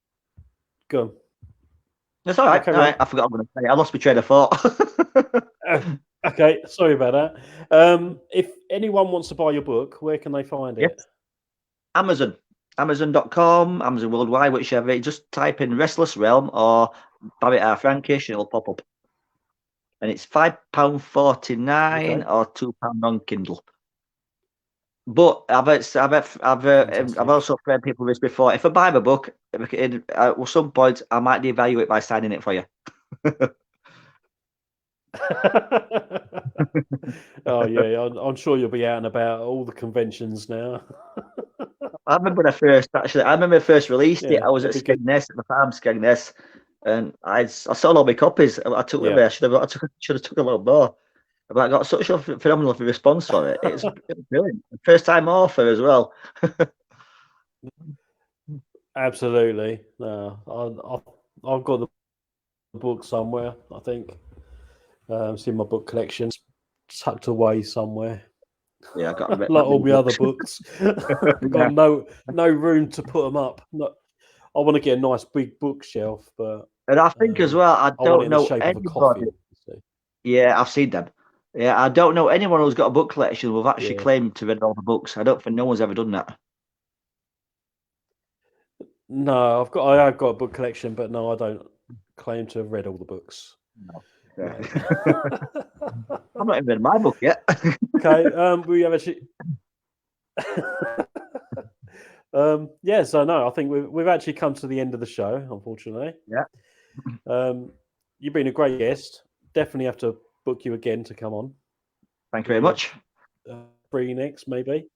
Speaker 1: go
Speaker 2: that's all
Speaker 1: on,
Speaker 2: right. All
Speaker 1: carry
Speaker 2: right,
Speaker 1: on.
Speaker 2: I forgot what I'm going to say. I lost my train of thought.
Speaker 1: Uh, okay, sorry about that. If anyone wants to buy your book, where can they find
Speaker 2: Yes,
Speaker 1: it?
Speaker 2: Amazon, Amazon.com, Amazon Worldwide, whichever. Just type in Restless Realm or Barry R Frankish, and it'll pop up. And it's £5.49
Speaker 1: Okay,
Speaker 2: or £2 on Kindle. But I've
Speaker 1: fantastic.
Speaker 2: also heard people this before. If I buy the book, at some point I might devalue it by signing it for you.
Speaker 1: Oh yeah, I'm sure you'll be out and about at all the conventions now.
Speaker 2: I remember I remember first released it.
Speaker 1: Yeah,
Speaker 2: I was
Speaker 1: that'd
Speaker 2: at
Speaker 1: be good.
Speaker 2: Skegness, at the farm Skegness, and I sold all my copies. I took them
Speaker 1: Yeah.
Speaker 2: there. Should have took a little more. But I got such a phenomenal response for it. It was brilliant. First time author as well.
Speaker 1: Absolutely. No, I've got the book somewhere. I think it's in my book collection, tucked away somewhere,
Speaker 2: Yeah, I got
Speaker 1: like
Speaker 2: that
Speaker 1: all
Speaker 2: many
Speaker 1: my other
Speaker 2: books.
Speaker 1: books.
Speaker 2: Yeah.
Speaker 1: Got no room to put them up. No, I want to get a nice big bookshelf, but
Speaker 2: And I think as well, I
Speaker 1: I want it
Speaker 2: don't
Speaker 1: in the
Speaker 2: know
Speaker 1: shape of a
Speaker 2: anybody.
Speaker 1: coffin. So,
Speaker 2: Yeah, I've seen them. Yeah, I don't know anyone who's got a book collection who've actually
Speaker 1: yeah.
Speaker 2: claimed to read all the books. I don't think no one's ever done that.
Speaker 1: No, I have got a book collection, but no, I don't claim to have read all the books.
Speaker 2: No. Yeah.
Speaker 1: No.
Speaker 2: I've not even read my book yet.
Speaker 1: Okay. We have actually. Yeah. So no, I think we've actually come to the end of the show. Unfortunately,
Speaker 2: Yeah.
Speaker 1: you've been a great guest. Definitely have to book you again to come on.
Speaker 2: Thank you
Speaker 1: When
Speaker 2: very
Speaker 1: you're
Speaker 2: much.
Speaker 1: free next, maybe.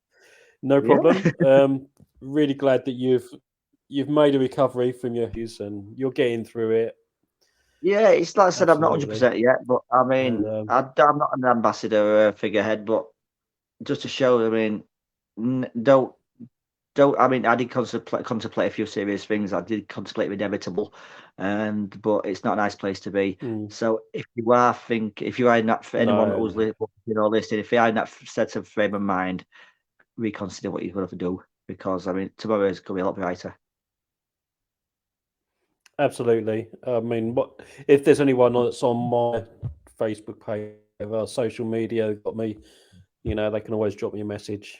Speaker 1: No
Speaker 2: Yeah.
Speaker 1: problem. Really glad that you've made a recovery from your issues and you're getting through it.
Speaker 2: Yeah, it's like I said, I'm not
Speaker 1: Absolutely.
Speaker 2: 100% yet, but I mean,
Speaker 1: And
Speaker 2: I'm not an ambassador or a figurehead, but just to show, I mean, don't. I mean, I did contemplate a few serious things. I did contemplate the inevitable, but it's not a nice place to be. So if you are not for anyone
Speaker 1: no,
Speaker 2: who's listening, if you are in that set of frame of mind, reconsider what you're going to do, because I mean, tomorrow is going to be a lot brighter.
Speaker 1: absolutely. I mean, what if there's anyone that's on my Facebook page or social media got me? They can always drop me a message.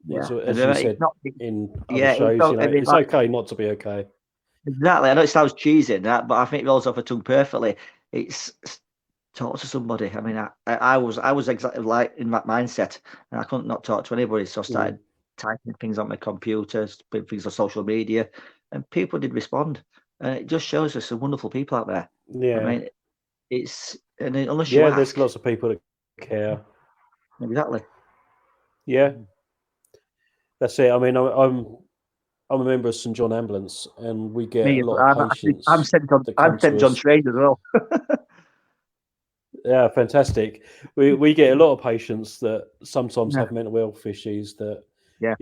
Speaker 2: Yeah, and
Speaker 1: As you
Speaker 2: it's
Speaker 1: said
Speaker 2: not.
Speaker 1: in other
Speaker 2: Yeah, it's
Speaker 1: shows,
Speaker 2: not. I mean,
Speaker 1: it's okay not to be okay.
Speaker 2: exactly. I know it sounds cheesy and that, but I think it rolls off a tongue perfectly. It's talk to somebody. I mean, I was exactly like in that mindset, and I couldn't not talk to anybody. So I started typing things on my computer, putting things on social media, and people did respond. And it just shows there's some wonderful people out there. I
Speaker 1: Yeah,
Speaker 2: mean, unless you
Speaker 1: yeah. There's
Speaker 2: ask,
Speaker 1: lots of people that care.
Speaker 2: exactly.
Speaker 1: Yeah, that's it. I mean, I'm a member of St John Ambulance, and we get
Speaker 2: Me,
Speaker 1: a lot of
Speaker 2: I'm
Speaker 1: patients
Speaker 2: sent on.
Speaker 1: that
Speaker 2: I'm
Speaker 1: come
Speaker 2: sent
Speaker 1: to
Speaker 2: John
Speaker 1: us.
Speaker 2: Trade as well.
Speaker 1: Yeah, fantastic. We get a lot of patients that sometimes
Speaker 2: Yeah,
Speaker 1: have mental health issues that
Speaker 2: yeah,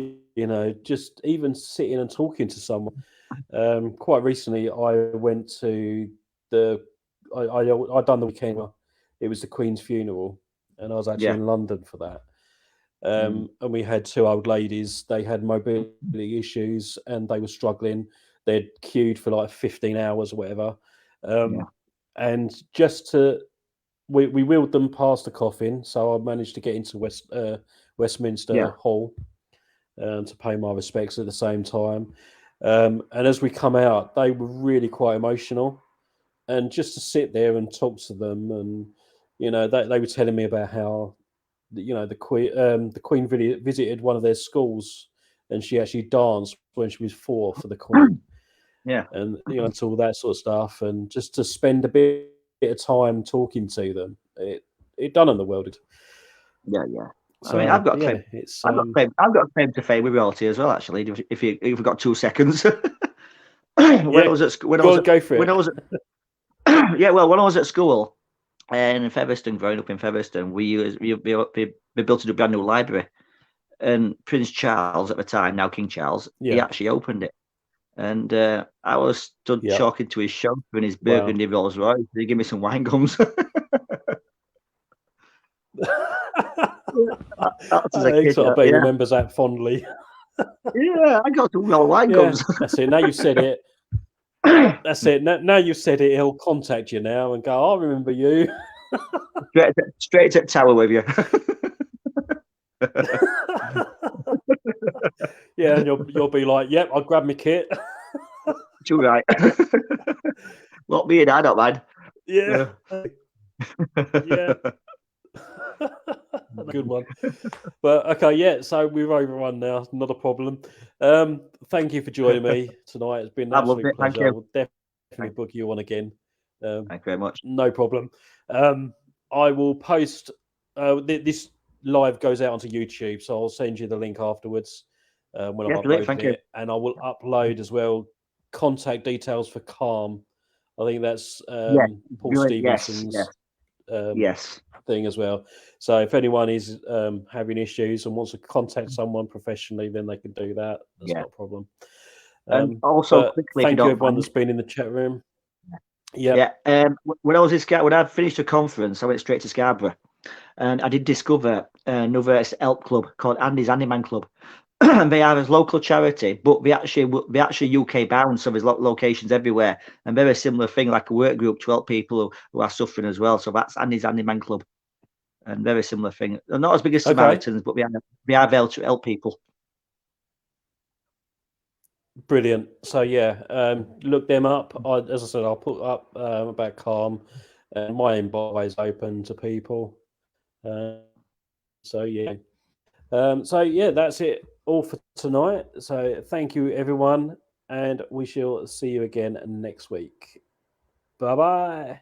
Speaker 1: just even sitting and talking to someone. Quite recently, I went to the I done the weekend. It was the Queen's funeral, and I was actually
Speaker 2: yeah.
Speaker 1: in London for that.
Speaker 2: Mm,
Speaker 1: And we had two old ladies. They had mobility issues, and they were struggling. They'd queued for like 15 hours or whatever.
Speaker 2: yeah,
Speaker 1: And just to we wheeled them past the coffin, so I managed to get into Westminster
Speaker 2: yeah,
Speaker 1: Hall to pay my respects at the same time. And as we come out, they were really quite emotional, and just to sit there and talk to them, and they were telling me about how the Queen visited one of their schools, and she actually danced when she was 4 for the Queen,
Speaker 2: yeah,
Speaker 1: and it's all that sort of stuff, and just to spend a bit of time talking to them, it done in the world.
Speaker 2: yeah, yeah. I mean,
Speaker 1: So yeah, it's
Speaker 2: I've got a claim to fame with royalty as well. Actually, if you've got 2 seconds. when I
Speaker 1: yeah,
Speaker 2: was at when I
Speaker 1: go
Speaker 2: was
Speaker 1: on,
Speaker 2: at
Speaker 1: go for
Speaker 2: when I
Speaker 1: it.
Speaker 2: was at yeah, well, when I was at school and in Featherstone, growing up in Featherstone, we built a brand new library, and Prince Charles at the time, now King Charles, he
Speaker 1: Yeah,
Speaker 2: actually opened it, and I was stood
Speaker 1: yeah.
Speaker 2: talking to his chauffeur in his
Speaker 1: Wow.
Speaker 2: burgundy Rolls Royce. He gave me some wine gums. That's as a
Speaker 1: I
Speaker 2: kid.
Speaker 1: sort of bet he
Speaker 2: Yeah,
Speaker 1: remembers that fondly.
Speaker 2: yeah. I got some well wine
Speaker 1: Yeah,
Speaker 2: gums.
Speaker 1: that's it. Now you said it. That's it. Now you said it. He'll contact you now and go, "I remember you."
Speaker 2: straight to the tower with you.
Speaker 1: Yeah, and you'll be like, "Yep, I'll grab my kit."
Speaker 2: You're right. Lock me in, I don't mind.
Speaker 1: Yeah, yeah. Good one. But okay, yeah. So we're overrun now. Not a problem. Thank you for joining me tonight. It's been an
Speaker 2: I've loved
Speaker 1: absolute
Speaker 2: it. Thank
Speaker 1: pleasure. I
Speaker 2: you.
Speaker 1: will definitely book you on again.
Speaker 2: Thank you very much.
Speaker 1: No problem. I will post. This live goes out onto YouTube, so I'll send you the link afterwards when
Speaker 2: Yeah,
Speaker 1: I've
Speaker 2: brilliant.
Speaker 1: uploaded
Speaker 2: Thank you.
Speaker 1: it, and I will upload as well contact details for Calm. I think that's
Speaker 2: Yeah,
Speaker 1: Paul
Speaker 2: brilliant. Yes,
Speaker 1: Stevenson's
Speaker 2: yes.
Speaker 1: thing as well. So if anyone is having issues and wants to contact someone professionally, then they can do that. That's
Speaker 2: Yeah.
Speaker 1: not a problem.
Speaker 2: And also,
Speaker 1: But
Speaker 2: quickly, if you
Speaker 1: thank you
Speaker 2: don't
Speaker 1: everyone
Speaker 2: mind.
Speaker 1: that's been in the chat room. Yeah.
Speaker 2: Yeah. When I was in when I finished the conference, I went straight to Scarborough, and I did discover another help club called Andy's Handyman Club. They are a local charity, but they actually UK bound, so there's locations everywhere, and very similar thing, like a work group to help people who are suffering as well. So that's Andy's Handyman Club, and very similar thing. They're not as big as Samaritans, but they are there to help people.
Speaker 1: Brilliant. So yeah, look them up. As I said, I'll put up about Calm, and my inbox is open to people. So yeah, that's it all for tonight. So thank you everyone, and we shall see you again next week. Bye bye.